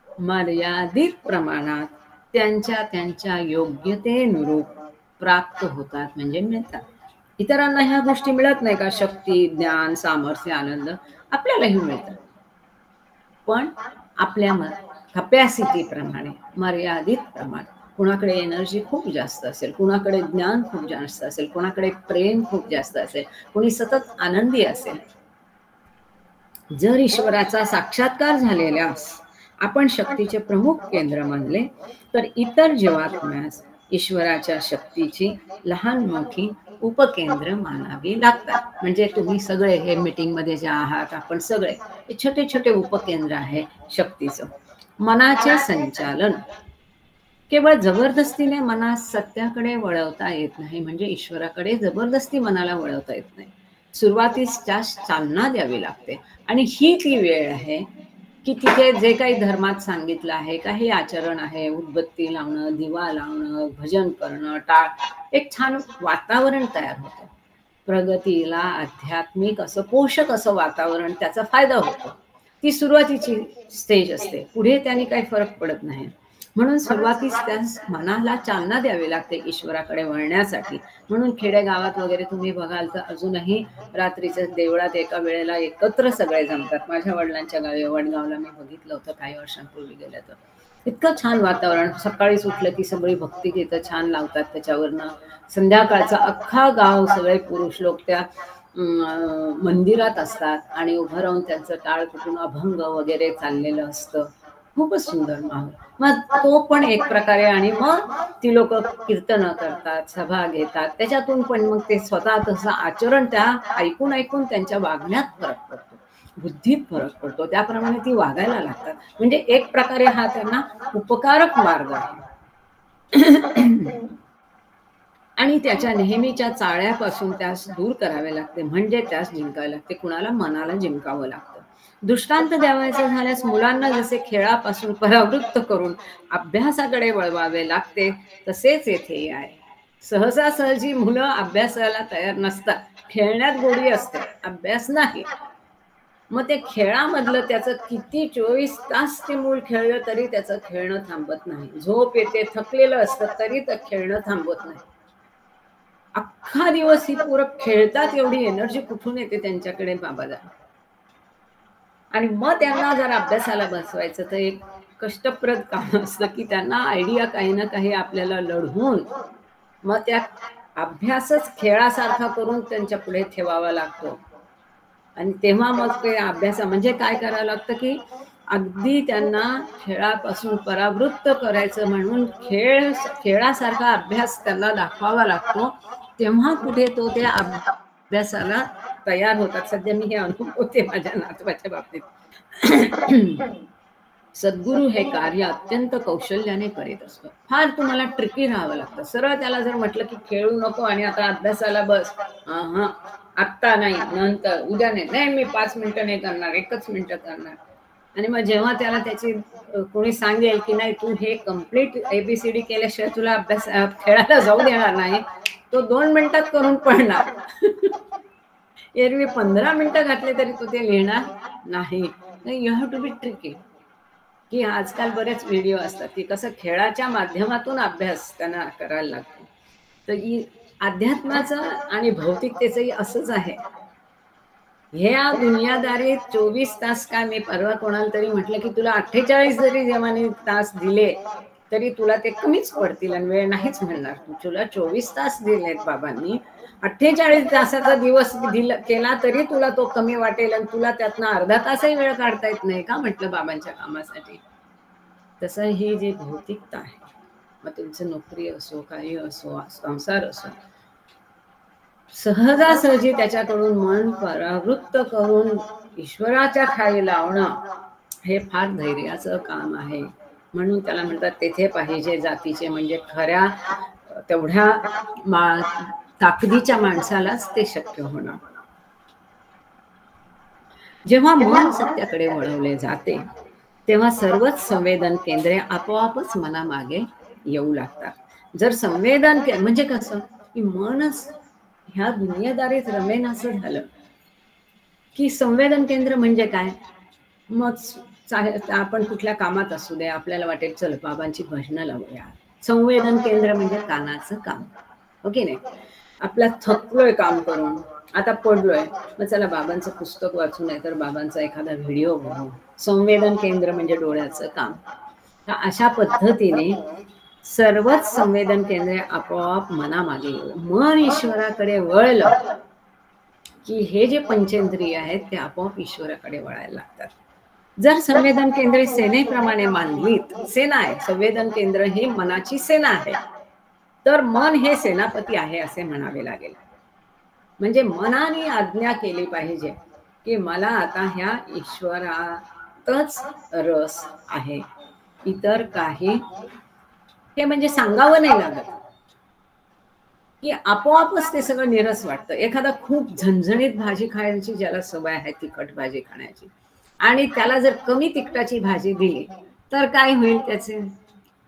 मर्यादित प्रमाणात त्यांच्या त्यांच्या योग्यतेनुरूप प्राप्त होतात म्हणजे मिळतात. इतरांना ह्या गोष्टी मिळत नाही का? शक्ती, ज्ञान, सामर्थ्य, आनंद आपल्यालाही मिळतात, पण आपल्या कपॅसिटी प्रमाणे, मर्यादित प्रमाणात. कुणाकडे एनर्जी खूप जास्त असेल, कुणाकडे ज्ञान खूप जास्त असेल, कुणाकडे प्रेम खूप जास्त असेल, कुणी सतत आनंदी असेल. जर ईश्वराचा साक्षात्कार झालेल्यास आपण शक्तीचे प्रमुख केंद्र मानले तर इतर जीवात्म्यास ईश्वराच्या शक्तीची लहान मोठी उपकेंद्र मानावी लागतात. म्हणजे तुम्ही सगळे हे मीटिंग मध्ये जे आहात आपण सगळे हे छोटे छोटे उपकेंद्र आहे शक्तीचं. मनाचे संचालन केवळ जबरदस्तीने मनास सत्याकडे वळवता येत नाही, म्हणजे ईश्वराकडे जबरदस्ती मनाला वळवता येत नाही. सुरुवातीस त्यास चालना द्यावी लागते आणि ही ती वेळ आहे की तिथे जे काही धर्मात सांगितलं आहे, काही आचरण आहे, उदबत्ती लावणं, दिवा लावणं, भजन करणं, टाळ, एक छान वातावरण तयार होतं. प्रगतीला आध्यात्मिक असं पोषक असं वातावरण, त्याचा फायदा होतो. ती सुरुवातीची स्टेज असते, पुढे त्याने काही फरक पडत नाही. म्हणून सुरुवातीस त्यास मनाला चालना द्यावी लागते ईश्वराकडे वळण्यासाठी. म्हणून खेडेगावात वगैरे तुम्ही बघाल तर अजूनही रात्रीच्या देवळात एका वेळेला एकत्र सगळे जमतात. माझ्या वडिलांच्या गावी वडगावला मी बघितलं होतं काही वर्षांपूर्वी गेलं तर. इतकं छान वातावरण, सकाळीच उठलं की सगळी भक्तिगीतं छान लावतात, त्याच्यावरनं संध्याकाळचा अख्खा गाव सगळे पुरुष लोक त्या मंदिरात असतात आणि उभं राहून त्यांचं टाळ कुठून अभंग वगैरे चाललेलं असतं. खूपच सुंदर माहोल. मग तो पण एक प्रकारे, आणि मग ती लोक कीर्तन करतात, सभा घेतात, त्याच्यातून पण मग ते स्वतः तसं आचरण त्या ऐकून ऐकून त्यांच्या वागण्यात फरक पडतो, बुद्धीत फरक पडतो, त्याप्रमाणे ती वागायला लागतात. म्हणजे एक प्रकारे हा त्यांना उपकारक मार्ग आहे. आणि त्याच्या नेहमीच्या चाळ्यापासून त्यास दूर करावे लागते, म्हणजे त्यास जिंकावे लागते. कुणाला? मनाला जिंकावं लागतं. दृष्टांत द्यावायचं झाल्यास मुलांना जसे खेळापासून परावृत्त करून अभ्यासाकडे वळवावे लागते, तसेच येथेही आहे. सहजासहजी मुलं अभ्यासाला तयार नसतात, खेळण्यात गोडी असते, अभ्यास नाही. मग ते खेळामधलं त्याचं किती 24 तास ते मूल खेळलं तरी त्याचं खेळणं थांबत नाही. झोप येते, थकलेलं असतं तरी तर खेळणं थांबत नाही. अख्खा दिवस ही पोरं खेळतात, एवढी एनर्जी कुठून येते त्यांच्याकडे बाबाला. आणि मग त्यांना जर अभ्यासाला बसवायचं तर एक कष्टप्रद काम असतं की त्यांना आयडिया काही ना काही आपल्याला लढवून मग त्या अभ्यासच खेळासारखा करून त्यांच्या पुढे ठेवावा लागतो. आणि तेव्हा मग ते अभ्यास म्हणजे काय करावं लागतं की अगदी त्यांना खेळापासून परावृत्त करायचं म्हणून खेळासारखा अभ्यास त्यांना दाखवावा लागतो, तेव्हा कुठे तो त्या अभ्यासाला तयार होतात. सध्या मी हे अनुभवते माझ्या नातवाच्या बाबतीत. सद्गुरू हे कार्य अत्यंत कौशल्याने करीत असतो. फार तुम्हाला ट्रिकी राहावं लागतं. सरळ त्याला जर म्हटलं की खेळू नको आणि आता अभ्यासाला बस, आत्ता नाही, नंतर, उद्या नाही, मी 5 मिनिटं नाही करणार, 1च मिनिटं करणार. आणि मग जेव्हा त्याला त्याची कोणी सांगेल की नाही तू हे कम्प्लीट ABCD केल्याशिवाय तुला अभ्यास खेळायला जाऊ देणार नाही, तो 2 मिनिटात करून पडणार. एरवी 15 मिनिटं घातले तरी तो ते लिहिणार नाही. You have to be tricky. की आजकाल बरेच व्हिडिओ असतात की कसं खेळाच्या माध्यमातून अभ्यास त्यांना करायला लागतो. तर अध्यात्माचं आणि भौतिकतेचंही असंच आहे. ह्या दुनियादारीत 24 तास काय, मी परवा कोणाला तरी म्हटलं की तुला 48 जरी देवाने तास दिले तरी तुला ते कमीच पडतील आणि वेळ नाहीच मिळणार. तुला 24 तास दिलेत बाबांनी, 48 तासाचा दिवस केला तरी तुला तो कमी वाटेल आणि तुला त्यातनं अर्धा तासही वेळ काढता येत नाही का म्हटलं बाबांच्या कामासाठी. तसं ही जी भौतिकता आहे, मग तुमचं नोकरी असो, काही असो, संसार असो, सहजासहजी त्याच्याकडून मन परावृत्त करून ईश्वराच्या खाली लावणं हे फार धैर्याचं काम आहे. म्हणून त्याला म्हणतात तेथे पाहिजे जातीचे, म्हणजे खऱ्या तेवढ्या ताकदीच्या माणसालाच ते शक्य होणार. जेव्हा मन सत्याकडे वळवले जाते तेव्हा सर्वच संवेदन केंद्रे आपोआपच मनामागे येऊ लागतात. जर संवेदन म्हणजे कसं की मनच ह्या दुनियादारीत रमेन असं झालं की संवेदन केंद्र म्हणजे काय. मग आपण कुठल्या कामात असू दे, आपल्याला वाटेल चल बाबांची भजनं लावूया, संवेदन केंद्र म्हणजे कानाचं काम, हो की नाही. आपला थकलोय काम करून, आता पडलोय, मग चला बाबांचं पुस्तक वाचू, नाही तर बाबांचा एखादा व्हिडिओ बघू, संवेदन केंद्र म्हणजे डोळ्याचं काम. तर अशा पद्धतीने सर्वच संवेदन केंद्रे आपोआप मनामागे येऊ. मन ईश्वराकडे वळलं की हे जे पंचेंद्रिय आहेत ते आपोआप ईश्वराकडे वळायला लागतात. जर संवेदन केंद्रे सेनेप्रमाणे मानलीत, सेना आहे, संवेदन केंद्र ही मनाची सेना आहे, तर मन हे सेनापती आहे असे म्हणावे लागेल. म्हणजे मनाने आज्ञा केली पाहिजे की मला आता ह्या ईश्वरातच रस आहे, इतर काही हे म्हणजे सांगावं नाही लागत की आपोआपच ते सगळं निरस वाटतं. एखादा खूप झणझणीत भाजी खायची ज्याला सवय आहे तिखट भाजी खाण्याची, आणि त्याला जर कमी तिखटाची भाजी दिली तर काय होईल त्याची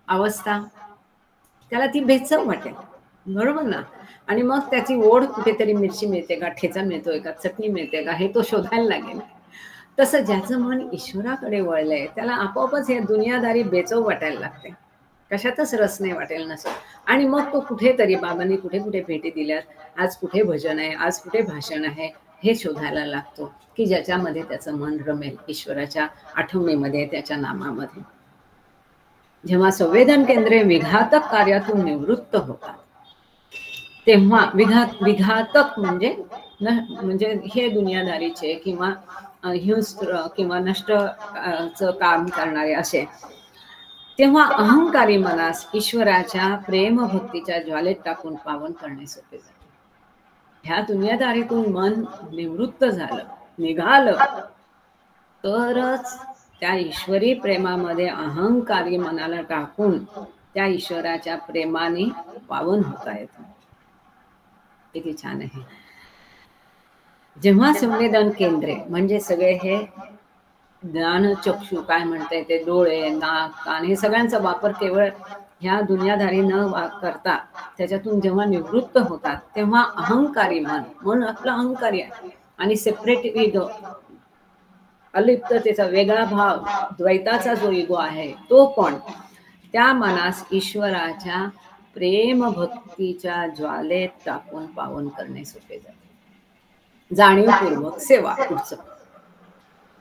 अवस्था? त्याला ती बेचव वाटेल, बरोबर ना? आणि मग त्याची ओढ कुठेतरी मिरची मिळते का, ठेचा मिळतोय का, चटणी मिळते का, हे तो शोधायला लागेल. तसं ज्याचं मन ईश्वराकडे वळलंय त्याला आपोआपच हे दुनियादारी बेचव वाटायला लागते, कशातच रस नाही वाटेल नसं. आणि मग तो कुठेतरी बाबांनी कुठे कुठे भेटी दिल्यात, आज कुठे भजन आहे, आज कुठे भाषण आहे, हे शोधायला लागतो की ज्याच्यामध्ये त्याचं मन रमेल ईश्वराच्या आठवणीमध्ये, त्याच्या नामामध्ये. जेव्हा संवेदन केंद्रे विघातक कार्यातून निवृत्त होतात तेव्हा विघातक म्हणजे हे दुनियादारीचे किंवा हिंस्त्र किंवा नष्ट काम करणारे असे, तेव्हा अहंकारी मनास ईश्वराच्या प्रेम भक्तीच्या ज्वालेत टाकून पावन करणे सोपे जाते. ह्या दुनियादारीतून मन निवृत्त झालं, निघालं, तरच त्या ईश्वरी प्रेमामध्ये अहंकारी मनाला टाकून त्या ईश्वराच्या प्रेमाने पावन होता येतं. किती छान आहे. जेव्हा संवेदन केंद्रे म्हणजे सगळे हे ज्ञान चक्षु काय म्हणते ते, डोळे, नाक, कान, हे सगळ्यांचा वापर केवळ ह्या दुनियादारी न करता त्याच्यातून जेव्हा निवृत्त होतात तेव्हा अहंकारी मन आपलं अहंकारी आहे आणि सेपरेट इगो, अलिप्ततेचा वेगळा भाव, द्वैताचा जो इगो आहे तो पण, त्या मनास ईश्वराच्या प्रेम भक्तीच्या ज्वालेत टाकून पावन करणे सोपे जाते. जाणीवपूर्वक सेवा. पुढचं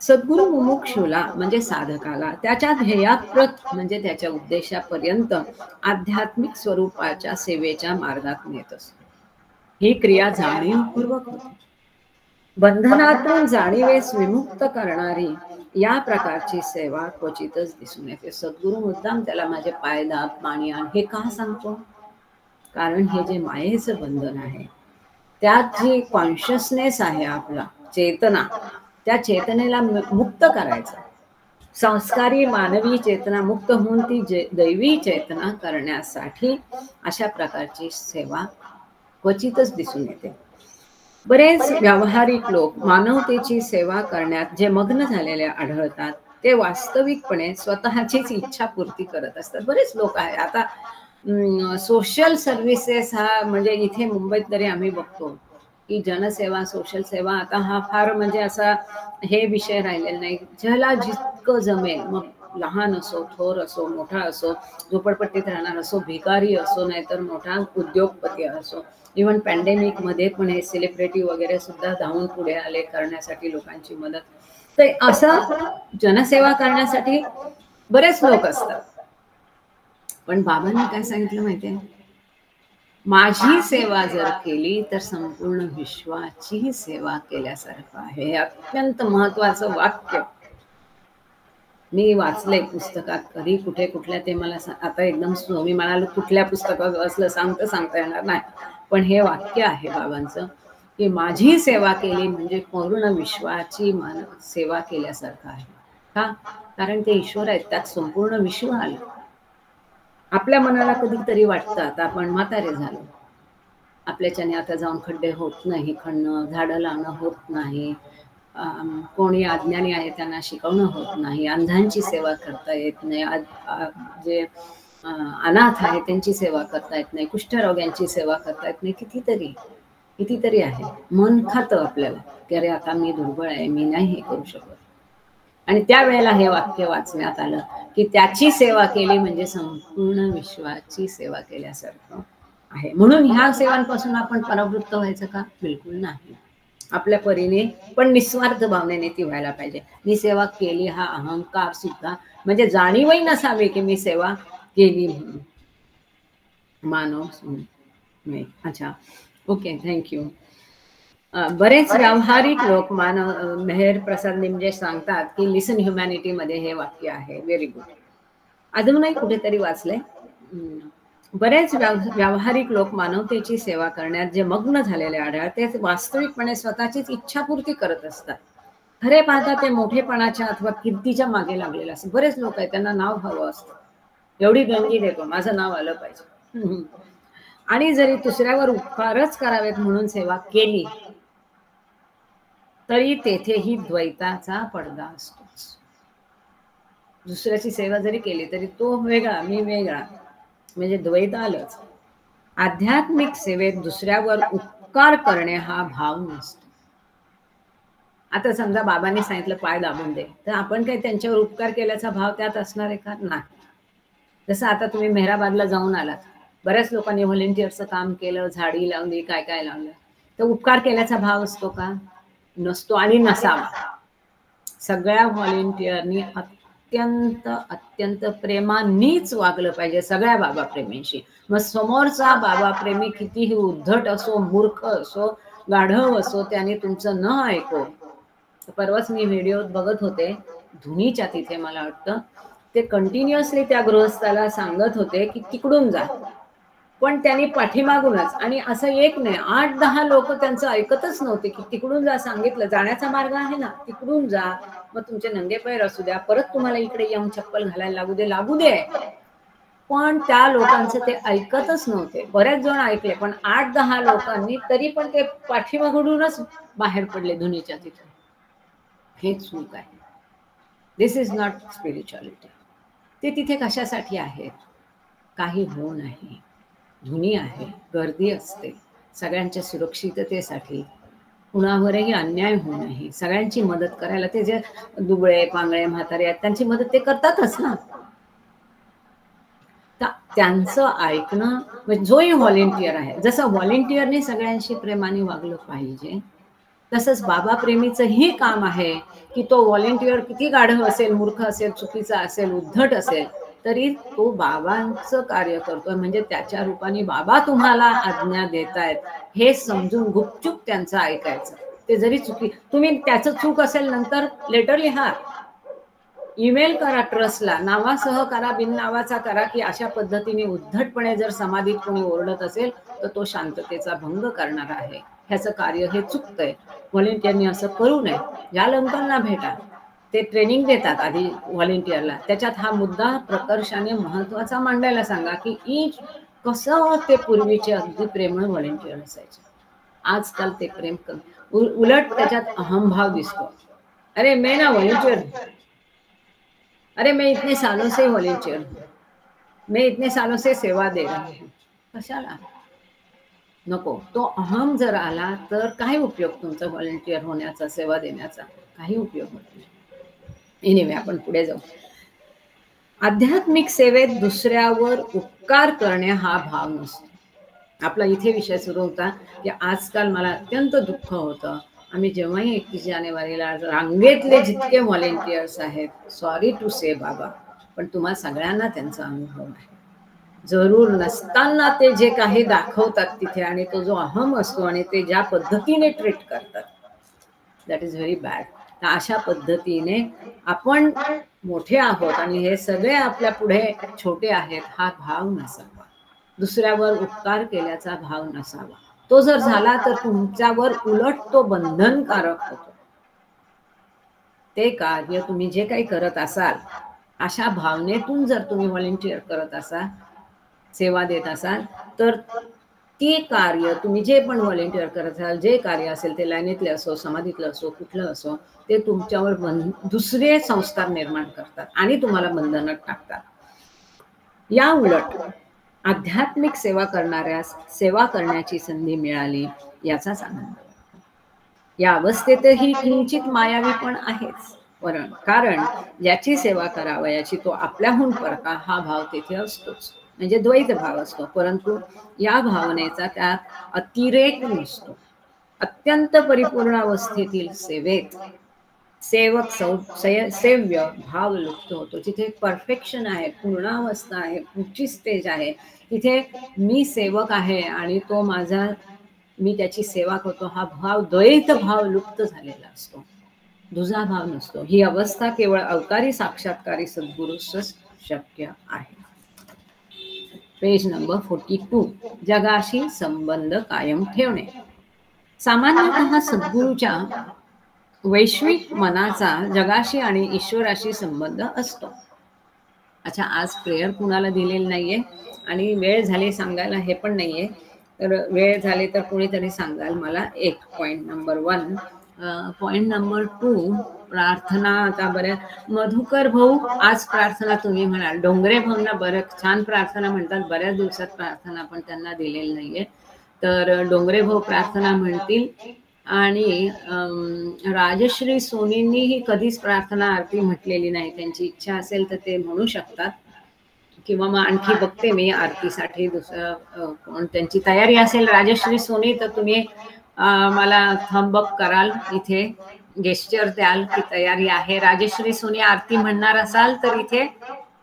सद्गुरु मुमुक्षुला म्हणजे साधकाला त्याच्या ध्येयाप्रत म्हणजे त्याच्या उद्देशापर्यंत आध्यात्मिक स्वरूपाच्या सेवेच्या मार्गात नेत असतो. ही क्रिया जाणीवपूर्वक होते. बंधनातून जाणीवेस विमुक्त करणारी या प्रकारची सेवा क्वचितच दिसून येते. सद्गुरु मुद्दाम त्याला माझे पाय दाब, पाणी आण हे का सांगतो? कारण हे जे मायेचं बंधन आहे त्यात जी कॉन्शियसनेस आहे, आपला चेतना, त्या चेतनेला मुक्त करायचं. संस्कारी मानवी चेतना मुक्त होऊन ती दैवी चेतना करण्यासाठी अशा प्रकारची सेवा क्वचितच दिसून येते. बरेच व्यावहारिक लोक मानवतेची सेवा करण्यात जे मग्न झालेले आढळतात ते वास्तविकपणे स्वतःचीच इच्छा पूर्ती करत असतात. बरेच लोक आहे आता सोशल सर्व्हिसेस हा म्हणजे इथे मुंबईत तरी आम्ही बघतो की जनसेवा, सोशल सेवा आता हा फार म्हणजे असा हे विषय राहिलेला नाही. ज्याला जितकं जमेल, मग लहान असो, थोर असो, मोठा असो, झोपडपट्टीत राहणार असो, भिकारी असो, नाहीतर मोठा उद्योगपती असो, इव्हन पॅन्डेमिक मध्ये पण हे सेलिब्रिटी वगैरे सुद्धा धावून पुढे आले करण्यासाठी लोकांची मदत. तर असं जनसेवा करण्यासाठी बरेच लोक असतात. पण बाबांनी काय सांगितलं माहितीये? माझी सेवा जर केली तर संपूर्ण विश्वाची सेवा केल्यासारखं आहे. हे अत्यंत महत्वाचं वाक्य मी वाचलंय पुस्तकात, कधी कुठे कुठल्या ते मला आता एकदम स्वामी म्हणाल कुठल्या पुस्तकात वाचलं सांगता येणार नाही, पण हे वाक्य आहे बाबांचं की माझी सेवा केली म्हणजे पूर्ण विश्वाची सेवा केल्यासारखं आहे. का? कारण ते ईश्वर आहेत, त्यात संपूर्ण विश्व आलं. आपल्या मनाला कधीतरी वाटतं आता आपण म्हातारे झालो, आपल्याच्याने आता जाऊन खड्डे होत नाही, खणणं, झाडं लावणं होत नाही, कोणी अज्ञानी आहे त्यांना शिकवणं होत नाही, अंधांची सेवा करता येत नाही, जे अनाथ आहे त्यांची सेवा करता येत नाही, कुष्ठरोग्यांची सेवा करता येत नाही. कितीतरी आहे. मन खातं आपल्याला की अरे आता मी दुर्बळ आहे, मी नाही हे करू शकत. आणि त्यावेळेला हे वाक्य वाचण्यात आलं की त्याची सेवा केली म्हणजे संपूर्ण विश्वाची सेवा केल्यासारखं आहे. म्हणून ह्या सेवांपासून आपण परावृत्त व्हायचं का? बिलकुल नाही. आपल्या परीने पण निस्वार्थ भावनेने ती व्हायला पाहिजे. मी सेवा केली हा अहंकार सुद्धा म्हणजे जाणीवही नसावी की मी सेवा केली म्हणून. मानव नाही. अच्छा, ओके, थँक्यू. बरेच व्यावहारिक लोक मेहर प्रसाद निमजे सांगतात की लिसन ह्युमॅनिटी मध्ये हे वाक्य आहे. Very good. अजूनही कुठेतरी वाचलंय. बरेच व्यावहारिक लोक मानवतेची सेवा करण्यात जे मग्न झालेले आढळतात ते वास्तविकपणे स्वतःचीच इच्छापूर्ती करत असतात. खरे पाहता ते मोठेपणाच्या अथवा कीर्तीच्या मागे लागलेले असतात. बरेच लोक आहेत त्यांना नाव हवं असतं. एवढी देणगी देतो, माझं नाव आलं पाहिजे. आणि जरी दुसऱ्यावर उपकारच करावेत म्हणून सेवा केली तरी तेथेही द्वैताचा पडदा असतोच. दुसऱ्याची सेवा जरी केली तरी तो वेगळा मी वेगळा, म्हणजे द्वैत आलंच. आध्यात्मिक सेवेत दुसऱ्यावर उपकार करणे हा भाव नसतो. आता समजा बाबांनी सांगितलं पाय दाबून दे, तर आपण काही त्यांच्यावर उपकार केल्याचा भाव त्यात असणार आहे का? नाही. जसं आता तुम्ही मेहराबादला जाऊन आलात, बऱ्याच लोकांनी व्हॉलेंटिअरचं काम केलं, झाडी लावली, काय काय लावलं, तर उपकार केल्याचा भाव असतो का? नसतो आणि नसावा. सगळ्या व्हॉलेंटिअरनी अत्यंत प्रेमानीच वागलं पाहिजे सगळ्या बाबा प्रेमींशी. मग समोरचा बाबा प्रेमी कितीही उद्धट असो, मूर्ख असो, गाढव असो, त्याने तुमचं न ऐको. परवाच मी व्हिडिओ बघत होते धुनीच्या तिथे, मला वाटतं ते कंटिन्युअसली त्या गृहस्थाला सांगत होते की तिकडून जा, पण त्यांनी पाठीमागूनच, आणि असं एक नाही 8-10 लोक त्यांचं ऐकतच नव्हते की तिकडून जा. सांगितलं जाण्याचा मार्ग आहे ना, तिकडून जा, मग तुमचे नंगे पैर असू द्या, परत तुम्हाला इकडे येऊन चप्पल घालायला लागू दे, पण त्या लोकांचं ते ऐकतच नव्हते. बरेच जण ऐकले, पण 8-10 लोकांनी तरी पण ते पाठीमागूनच बाहेर पडले धुनीच्या तिथे. हे चूक आहे. दिस इज नॉट स्पिरिच्युअलिटी. ते तिथे कशासाठी आहेत? काही होऊ नाही. धुनी आहे, गर्दी असते, सगळ्यांच्या सुरक्षिततेसाठी, कुणावरही अन्याय होऊ नये, सगळ्यांची मदत करायला. ते जे दुबळे पांगळे म्हातारे आहेत त्यांची मदत ते करतातच ना. त्यांचं ऐकणं, म्हणजे जोही व्हॉलेंटियर आहे, जसं व्हॉलेंटियरने सगळ्यांशी प्रेमाने वागलं पाहिजे, तसंच बाबा प्रेमीचंही काम आहे की तो व्हॉलेंटियर किती गाढव असेल, मूर्ख असेल, चुकीचा असेल, उद्धट असेल, तरी तो बाबांचं कार्य करतोय, म्हणजे त्याच्या रूपाने बाबा तुम्हाला आज्ञा देतायत हे समजून गुपचूप त्यांचं ऐकायचं. ते जरी तुम्ही त्याचं चूक असेल नंतर लेटर लिहा, ईमेल करा ट्रस्टला, नावासह करा, बिन नावाचा करा, की अशा पद्धतीने उद्धटपणे जर समाधीत कोणी ओरडत असेल तर तो शांततेचा भंग करणार आहे, ह्याचं कार्य हे चुकतंय. व्हॉलेंटियरनी असं करू नये. ज्या लोकांना भेटा ते ट्रेनिंग देतात आधी व्हॉलेंटियरला, त्याच्यात हा मुद्दा प्रकर्षाने महत्वाचा मांडायला सांगा की कसं ते पूर्वीचे अगदी प्रेमळ व्हॉलेंटियर असायचे. आजकाल ते प्रेम कमी, उलट त्याच्यात अहंभाव दिसतो. अरे मैं ना व्हॉलेंटियर, अरे मैं इतने सालों से वॉलंटियर हूँ, मैं इतने सालों से सेवा दे रही हूँ. कशाला? नको. तो अहम जर आला तर काय उपयोग तुमचा व्हॉलंटियर होण्याचा, सेवा देण्याचा? काही उपयोग होत नाही. एनिवे, आपण पुढे जाऊ. आध्यात्मिक सेवेत दुसऱ्यावर उपकार करणे हा भाव नसतो. आपला इथे विषय सुरू होता की आजकाल मला अत्यंत दुःख होतं, आम्ही जेव्हाही 31 जानेवारीला रांगेतले जितके व्हॉलेंटियर्स आहेत, सॉरी टू से बाबा, पण तुम्हा सगळ्यांना त्यांचा अनुभव आहे. जरूर नसताना ते जे काही दाखवतात तिथे, आणि तो जो अहम असतो आणि ते ज्या पद्धतीने ट्रीट करतात, दॅट इज व्हेरी बॅड. तर अशा पद्धतीने आपण मोठे आहोत आणि हे सगळे आपल्या पुढे छोटे आहेत हा भाव नसावा. दुसऱ्यावर उपकार केल्याचा भाव नसावा. तो जर झाला तर तुमच्यावर उलट तो बंधनकारक होतो. ते कार्य तुम्ही जे काही करत असाल, अशा भावनेतून जर तुम्ही व्हॉलेंटियर करत असाल, सेवा देत असाल, तर ती कार्य तुम्ही जे पण व्हॉलेंटियर करत असाल, जे कार्य असेल ते लाईनीतले असो, समाधीतलं असो, कुठलं असो, ते तुमच्यावर दुसरे संस्कार निर्माण करतात आणि तुम्हाला बंधनात टाकतात. या उलट आध्यात्मिक सेवा करणाऱ्यास सेवा करण्याची संधी मिळाली याचाच आनंद. या अवस्थेतही किंचित मायावी पण आहेच, कारण ज्याची सेवा करावयाची तो आपल्याहून परका हा भाव तेथे असतोच, म्हणजे द्वैत भाव असतो. परंतु या भावनेचा त्यात अतिरेक नसतो. अत्यंत परिपूर्ण अवस्थेतील सेवेत सेवक सेव्य भाव लुप्त होतो. जिथे परफेक्शन आहे, पूर्णावस्था आहे, पुढची स्टेज आहे, तिथे मी सेवक आहे आणि तो माझा मी त्याची सेवा करतो, हा भाव, द्वैत भाव लुप्त झालेला असतो, दुजा भाव नसतो. ही अवस्था केवळ अवतारी साक्षात्कारी सद्गुरूस शक्य आहे. Page number 42. जगाशी संबंध कायम ठेवणे. सामान्यतः सद्गुरूच्या वैश्विक मनाचा जगाशी आणि ईश्वराशी संबंध असतो. अच्छा, आज प्रेयर कुणाला दिलेली नाहीये आणि वेळ झाली सांगायला हे पण नाहीये, तर वेळ झाली तर कुणीतरी सांगाल मला. एक पॉइंट नंबर 1. पॉइंट नंबर 2, प्रार्थना. आता बऱ्या मधुकर भाऊ, आज प्रार्थना तुम्ही म्हणाल. डोंगरे भाऊंना बरं छान प्रार्थना म्हणतात, बऱ्याच दिवसात प्रार्थना पण त्यांना दिलेली नाहीये, तर डोंगरे भाऊ प्रार्थना म्हणतील. आणि राजश्री सोनींनीही कधीच प्रार्थना आरती म्हटलेली नाही, त्यांची इच्छा असेल तर ते म्हणू शकतात, किंवा मग आणखी बघते मी आरतीसाठी दुसरं कोण त्यांची तयारी असेल. राजश्री सोनी, तर तुम्ही मला थंब अप कराल, इथे गेस्चर द्याल की तयारी आहे. राजश्री सोनी आरती म्हणणार असाल तर इथे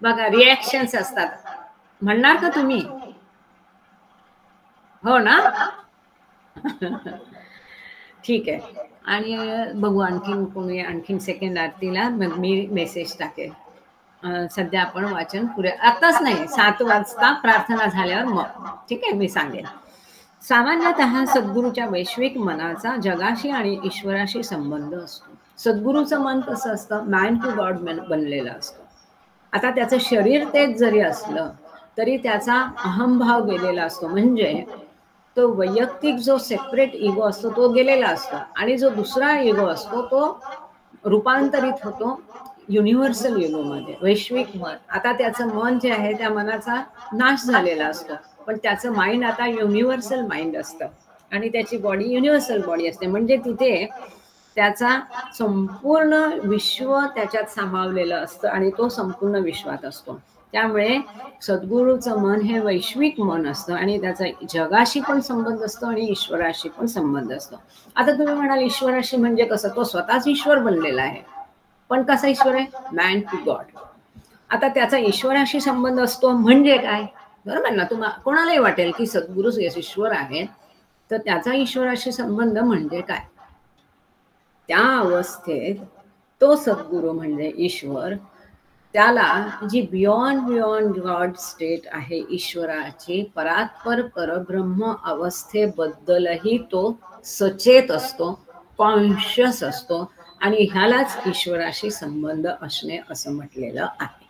बघा रिॲक्शन्स असतात. म्हणणार का तुम्ही? हो ना? ठीक आहे. आणि बघू आणखीन कोणी आणखीन सेकंड आरतीला मी मेसेज टाकेल. सध्या आपण वाचन पुरे, आताच नाही, 7 वाजता प्रार्थना झाल्यावर मग ठीक आहे मी सांगेन. सामान्यतः सद्गुरूच्या वैश्विक मनाचा जगाशी आणि ईश्वराशी संबंध असतो. सद्गुरूचं मन कसं असतं? मॅन टू गॉड बनलेलं असतं. आता त्याचं शरीर तेच जरी असलं तरी त्याचा अहंभाव गेलेला असतो, म्हणजे तो वैयक्तिक जो सेपरेट इगो असतो तो गेलेला असतो, आणि जो दुसरा इगो असतो तो रूपांतरित होतो युनिव्हर्सल इगो मध्ये, वैश्विक मन. आता त्याचं मन जे आहे त्या मनाचा नाश झालेला असतो, पण त्याचं माइंड आता युनिव्हर्सल माइंड असतं आणि त्याची बॉडी युनिव्हर्सल बॉडी असते, म्हणजे तिथे त्याचा संपूर्ण विश्व त्याच्यात सामावलेलं असतं आणि तो संपूर्ण विश्वात असतो. त्यामुळे सद्गुरूचं मन हे वैश्विक मन असतं आणि त्याचा जगाशी पण संबंध असतो आणि ईश्वराशी पण संबंध असतो. आता तुम्ही म्हणाल ईश्वराशी म्हणजे कसं? तो स्वतःच ईश्वर बनलेला आहे, पण कसा ईश्वर आहे? Man to God. आता त्याचा ईश्वराशी संबंध असतो म्हणजे काय? बरोबर ना? तुम्हाला कोणालाही वाटेल की सद्गुरू ईश्वर आहे, तर त्याचा ईश्वराशी संबंध म्हणजे काय? त्या अवस्थेत तो सद्गुरू म्हणजे ईश्वर, त्याला जी बियॉन्ड गॉड स्टेट आहे ईश्वराची, परात्पर परब्रह्म अवस्थेबद्दलही तो सचेत असतो, कॉन्शियस असतो, आणि ह्यालाच ईश्वराशी संबंध असणे असं म्हटलेलं आहे.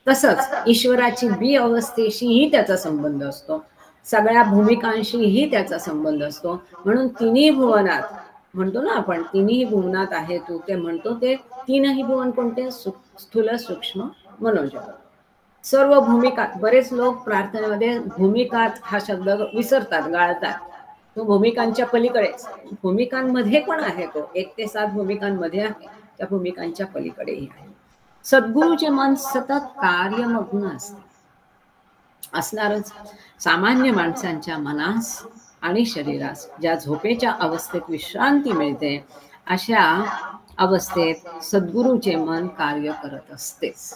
तसंच ईश्वराची बी अवस्थेशीही त्याचा संबंध असतो, सगळ्या भूमिकांशीही त्याचा संबंध असतो. म्हणून तिन्ही भुवनात म्हणतो ना आपण, तिन्ही भुवनात आहे तू, ते म्हणतो ते तीनही भुवन कोणते? स्थूल, सूक्ष्म, मनोजगत. सर्व भूमिकात. बरेच लोक प्रार्थनेमध्ये भूमिकात हा शब्द विसरतात, गाळतात. तो भूमिकांच्या पलीकडेच, भूमिकांमध्ये पण आहे तो, 1 ते 7 भूमिकांमध्ये आहे, त्या भूमिकांच्या पलीकडेही आहे. सद्गुरूचे मन सतत कार्यमग्न असणारच. सामान्य माणसांच्या मनास आणि शरीरास ज्या झोपेच्या अवस्थेत विश्रांती मिळते, अशा अवस्थेत सद्गुरूचे मन कार्य करत असतेच.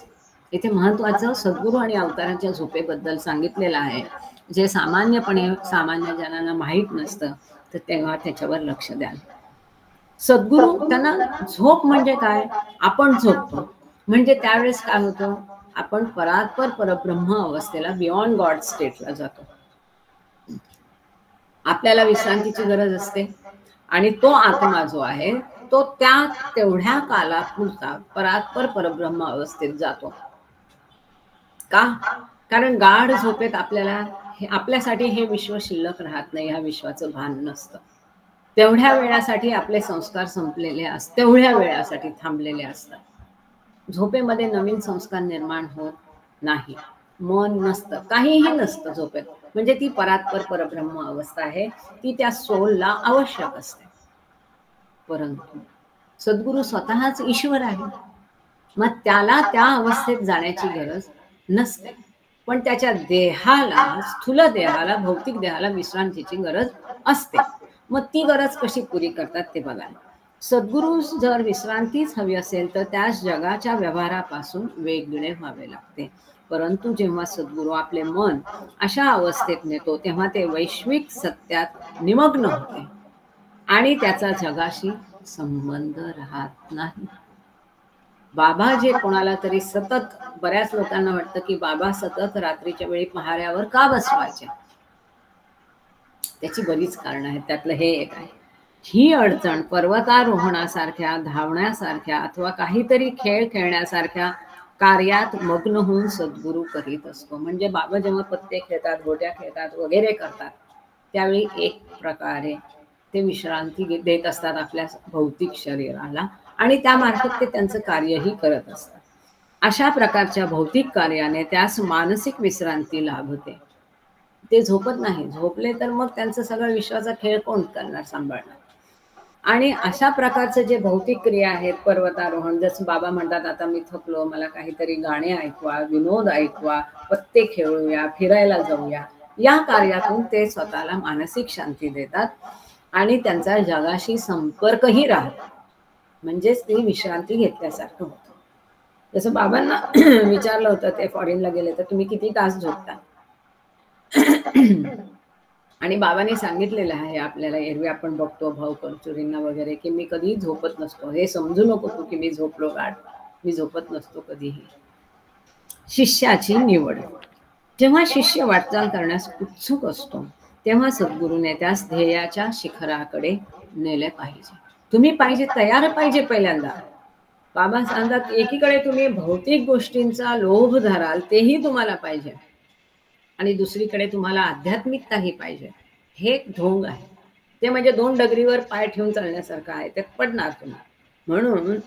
इथे महत्वाचं सद्गुरू आणि अवताराच्या झोपेबद्दल सांगितलेलं आहे, जे सामान्यपणे सामान्य जनांना माहीत नसतं, तर तेव्हा त्याच्यावर लक्ष द्या. सद्गुरू त्यांना झोप म्हणजे काय? आपण झोपतो म्हणजे त्यावेळेस काय होतं? आपण परात्पर परब्रह्म अवस्थेला, बियॉन्ड गॉड स्टेटला जातो. आपल्याला विश्रांतीची गरज असते आणि तो आत्मा जो आहे तो त्या तेवढ्या कालापुरता परात्पर परब्रह्म अवस्थेत जातो. का? कारण गाढ झोपेत आपल्यासाठी हे विश्व शिल्लक राहत नाही, ह्या विश्वाचं भान नसतं. तेवढ्या वेळासाठी आपले संस्कार संपलेले असतात, तेवढ्या वेळासाठी थांबलेले असतात. झोपेमध्ये नवीन संस्कार निर्माण होत नाही, मन नसतं, काहीही नसतं झोपेत. म्हणजे ती परात्पर परब्रह्म अवस्था आहे, ती त्या सोलला आवश्यक असते. परंतु सद्गुरू स्वतःच ईश्वर आहे, मग त्याला त्या अवस्थेत जाण्याची गरज नसते, पण त्याच्या देहाला, स्थूल देहाला, भौतिक देहाला विश्रांतीची गरज असते. मग ती गरज कशी पुरी करतात ते बघा. सद्गुरू जर विश्रांतीच हवी असेल तर त्यास जगाच्या व्यवहारापासून वेगळे व्हावे लागते. परंतु जेव्हा सद्गुरू आपले मन अशा अवस्थेत नेतो तेव्हा ते वैश्विक सत्यात निमग्न होते आणि त्याचा जगाशी संबंध राहत नाही. बाबा जे कोणाला तरी सतत, बऱ्याच लोकांना वाटतं की बाबा सतत रात्रीच्या वेळी पहाऱ्यावर का बसवायचे, त्याची बरीच कारणं आहेत. त्यातलं हे एक आहे. ही अडचण पर्वतारोहणासारख्या, धावण्यासारख्या अथवा काहीतरी खेळ खेळण्यासारख्या कार्यात मग्न होऊन सद्गुरू करीत असतो. म्हणजे बाबा जेव्हा पत्ते खेळतात, गोट्या खेळतात वगैरे करतात त्यावेळी एक प्रकारे ते विश्रांती देत असतात आपल्या भौतिक शरीराला आणि त्यामार्फत ते त्यांचं कार्यही करत असतात. अशा प्रकारच्या भौतिक कार्याने त्यास मानसिक विश्रांती लाभते. ते झोपत नाही. झोपले तर मग त्यांचं सगळं विश्वाचा खेळ कोण करणार, सांभाळणार. आणि अशा प्रकारचे जे भौतिक क्रिया आहेत, पर्वतारोहण, जसं बाबा म्हणतात आता मी थकलो, मला काहीतरी गाणे ऐकवा, विनोद ऐकवा, पत्ते खेळूया, फिरायला जाऊया, या कार्यातून ते स्वतःला मानसिक शांती देतात आणि त्यांचा जगाशी संपर्कही राहतो. म्हणजेच ती विश्रांती घेतल्यासारखं होतं. जसं बाबांना विचारलं होतं, ते फॉरेनला गेले तर तुम्ही किती तास झोपता, आणि बाबांनी सांगितलेलं आहे आपल्याला, एरवी आपण बघतो भाऊ परचुरींना वगैरे, की मी कधी झोपत नसतो. हे समजू नको तू की मी झोपलो गाढ, मी झोपत नसतो कधीही. शिष्याची निवड. जेव्हा शिष्य वाटचाल करण्यास उत्सुक असतो तेव्हा सद्गुरूने त्यास ध्येयाच्या शिखराकडे नेले पाहिजे. तुम्ही पाहिजे तयार पाहिजे पहिल्यांदा. बाबा सांगतात एकीकडे तुम्ही भौतिक गोष्टींचा लोभ धराल तेही तुम्हाला पाहिजे आणि दुसरीकडे तुम्हाला आध्यात्मिकताही पाहिजे. हे एक ढोंग आहे. ते म्हणजे 2 डगरीवर पाय ठेवून चालण्यासारखं आहे, ते पडणार तुम्ही. म्हणून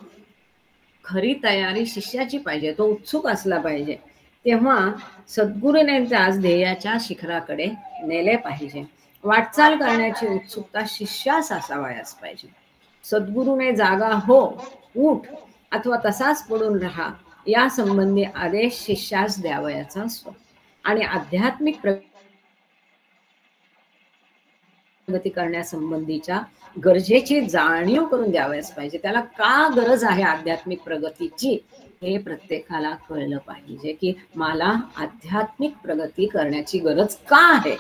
खरी तयारी शिष्याची पाहिजे, तो उत्सुक असला पाहिजे. तेव्हा सद्गुरूने त्यास ध्येयाच्या शिखराकडे नेले पाहिजे. वाटचाल करण्याची उत्सुकता शिष्यास असावयास पाहिजे. सद्गुरूने जागा हो, उठ अथवा तसाच पडून राहा या संबंधी आदेश शिष्यास द्यावयाचा असतो आणि आध्यात्मिक प्रगती करण्यासंबंधीच्या गरजेची जाणीव करून द्यावयास पाहिजे. त्याला का गरज आहे आध्यात्मिक प्रगतीची हे प्रत्येकाला कळलं पाहिजे, की मला आध्यात्मिक प्रगती करण्याची गरज का आहे,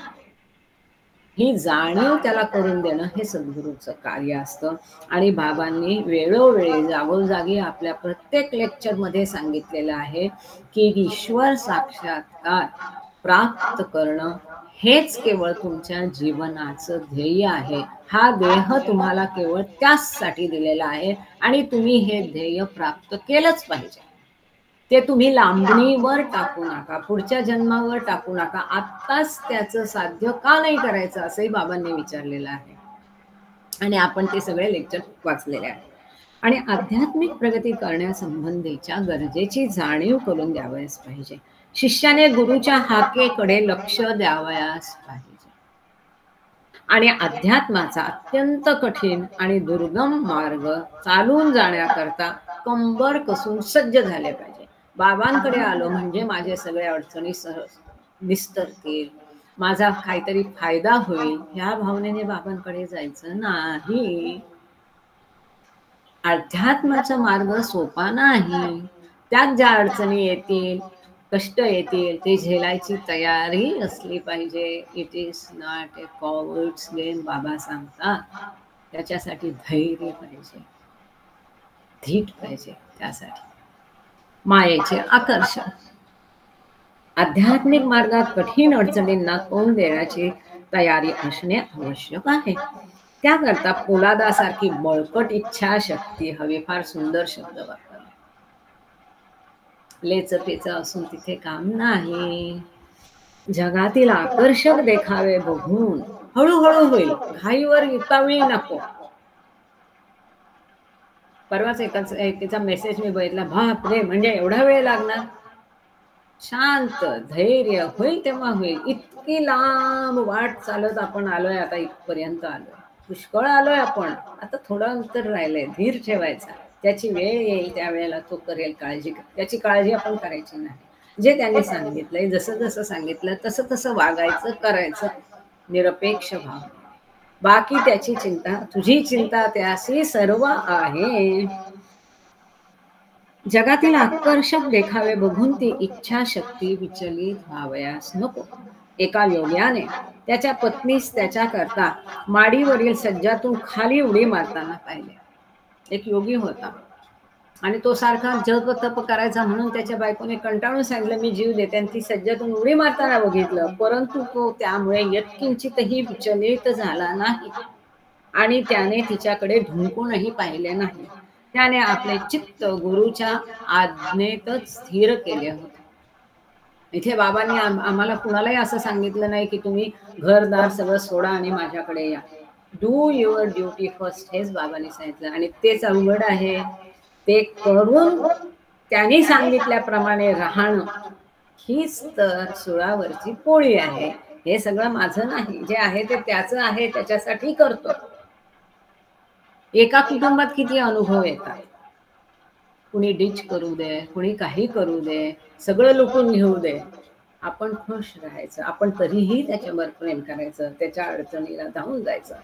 ही जाणीव त्याला करून देणं हे सद्गुरूचं कार्य असतं. आणि बाबांनी वेळोवेळी जागोजागी आपल्या प्रत्येक लेक्चरमध्ये सांगितलेलं आहे की ईश्वर साक्षात्कार प्राप्त करणं हेच केवळ तुमच्या जीवनाचं ध्येय आहे. हा देह तुम्हाला केवळ त्याचसाठी दिलेला आहे आणि तुम्ही हे ध्येय प्राप्त केलंच पाहिजे. ते तुम्ही लांबणीवर टाकू नका, पुढच्या जन्मावर टाकू नका. आत्ताच त्याचं साध्य का नाही करायचं असंही बाबांनी विचारलेलं आहे आणि आपण ते सगळे लेक्चर वाचलेले आहे. आणि आध्यात्मिक प्रगती करण्यासंबंधीच्या गरजेची जाणीव करून द्यावयास पाहिजे. शिष्याने गुरुच्या हाकेकडे लक्ष द्यावयास पाहिजे आणि अध्यात्माचा अत्यंत कठीण आणि दुर्गम मार्ग चालून जाण्याकरता कंबर कसून सज्ज झाले पाहिजे. बाबांकडे आलो म्हणजे माझे सगळे अडचणी निस्तरतील, माझा काहीतरी फायदा होईल, ह्या भावनेने बाबांकडे जायचं नाही. अध्यात्माचा मार्ग सोपा नाही. त्यात ज्या अडचणी येतील, कष्ट येतील, ते झेलायची तयारी असली पाहिजे. It is not a coward's game, बाबा सांगतात. त्याच्यासाठी धैर्य पाहिजे, धीट पाहिजे. त्यासाठी मायेचे आकर्षण. आध्यात्मिक मार्गात कठीण अडचणींना तोंड देण्याची तयारी असणे आवश्यक आहे. त्याकरता पोलादासारखी बळकट इच्छाशक्ती हवी. फार सुंदर शब्द वापरला. लेचपेच असून तिथे काम नाही. जगातील आकर्षक देखावे बघून हळूहळू होईल, घाईवर उतावळी नको. परवाच एकाचा मेसेज मी बघितला, बापरे म्हणजे एवढा वेळ लागणार. शांत, धैर्य, होईल तेव्हा होईल. इतकी लांब वाट चालत आपण आलोय, आता इथपर्यंत आलोय, पुष्कळ आलोय आपण. आता थोडं अंतर राहिलंय, धीर ठेवायचा. त्याची वेळ येईल त्यावेळेला तो करेल काळजी. त्याची काळजी आपण करायची नाही. जे त्याने सांगितलंय, जसं जसं सांगितलं तसं तसं वागायचं, करायचं निरपेक्ष भाव. बाकी त्याची चिंता, तुझी चिंता त्यासी सर्व आहे. जगातील आकर्षक देखावे बघून ती इच्छाशक्ती विचलित व्हावयास नको. एका योग्याने त्याच्या पत्नीस त्याच्या करता माडीवरील सज्जातून खाली उडी मारताना पाहिले. एक योगी होता आणि तो सारखा जप तप करायचा म्हणून त्याच्या बायकोने कंटाळून सांगितलं मी जीव देते, आणि ती सज्जातून उडी मारताना बघितलं. परंतु तो त्यामुळे यत्किंचितही विचलित झाला नाही आणि त्याने तिच्याकडे ढुंकूनही पाहिले नाही. त्याने आपले चित्त गुरुच्या आज्ञेतच स्थिर केले होते. इथे बाबांनी आम्हाला कुणालाही असं सांगितलं नाही की तुम्ही घरदार सगळं सोडा आणि माझ्याकडे या. डू युअर ड्युटी फर्स्ट, हेच बाबांनी सांगितलं. आणि तेच अवघड आहे. ते करून त्यांनी सांगितल्याप्रमाणे राहणं हीच तर सुळावरची पोळी आहे. हे सगळं माझं नाही, जे आहे ते त्याचं आहे, त्याच्यासाठी करतो. एका कुटुंबात किती अनुभव येतात. कुणी डिच करू दे, कुणी काही करू दे, सगळं लुटून घेऊ दे, आपण खुश राहायचं. आपण तरीही त्याच्यावर प्रेम करायचं, त्याच्या अडचणीला धावून जायचं.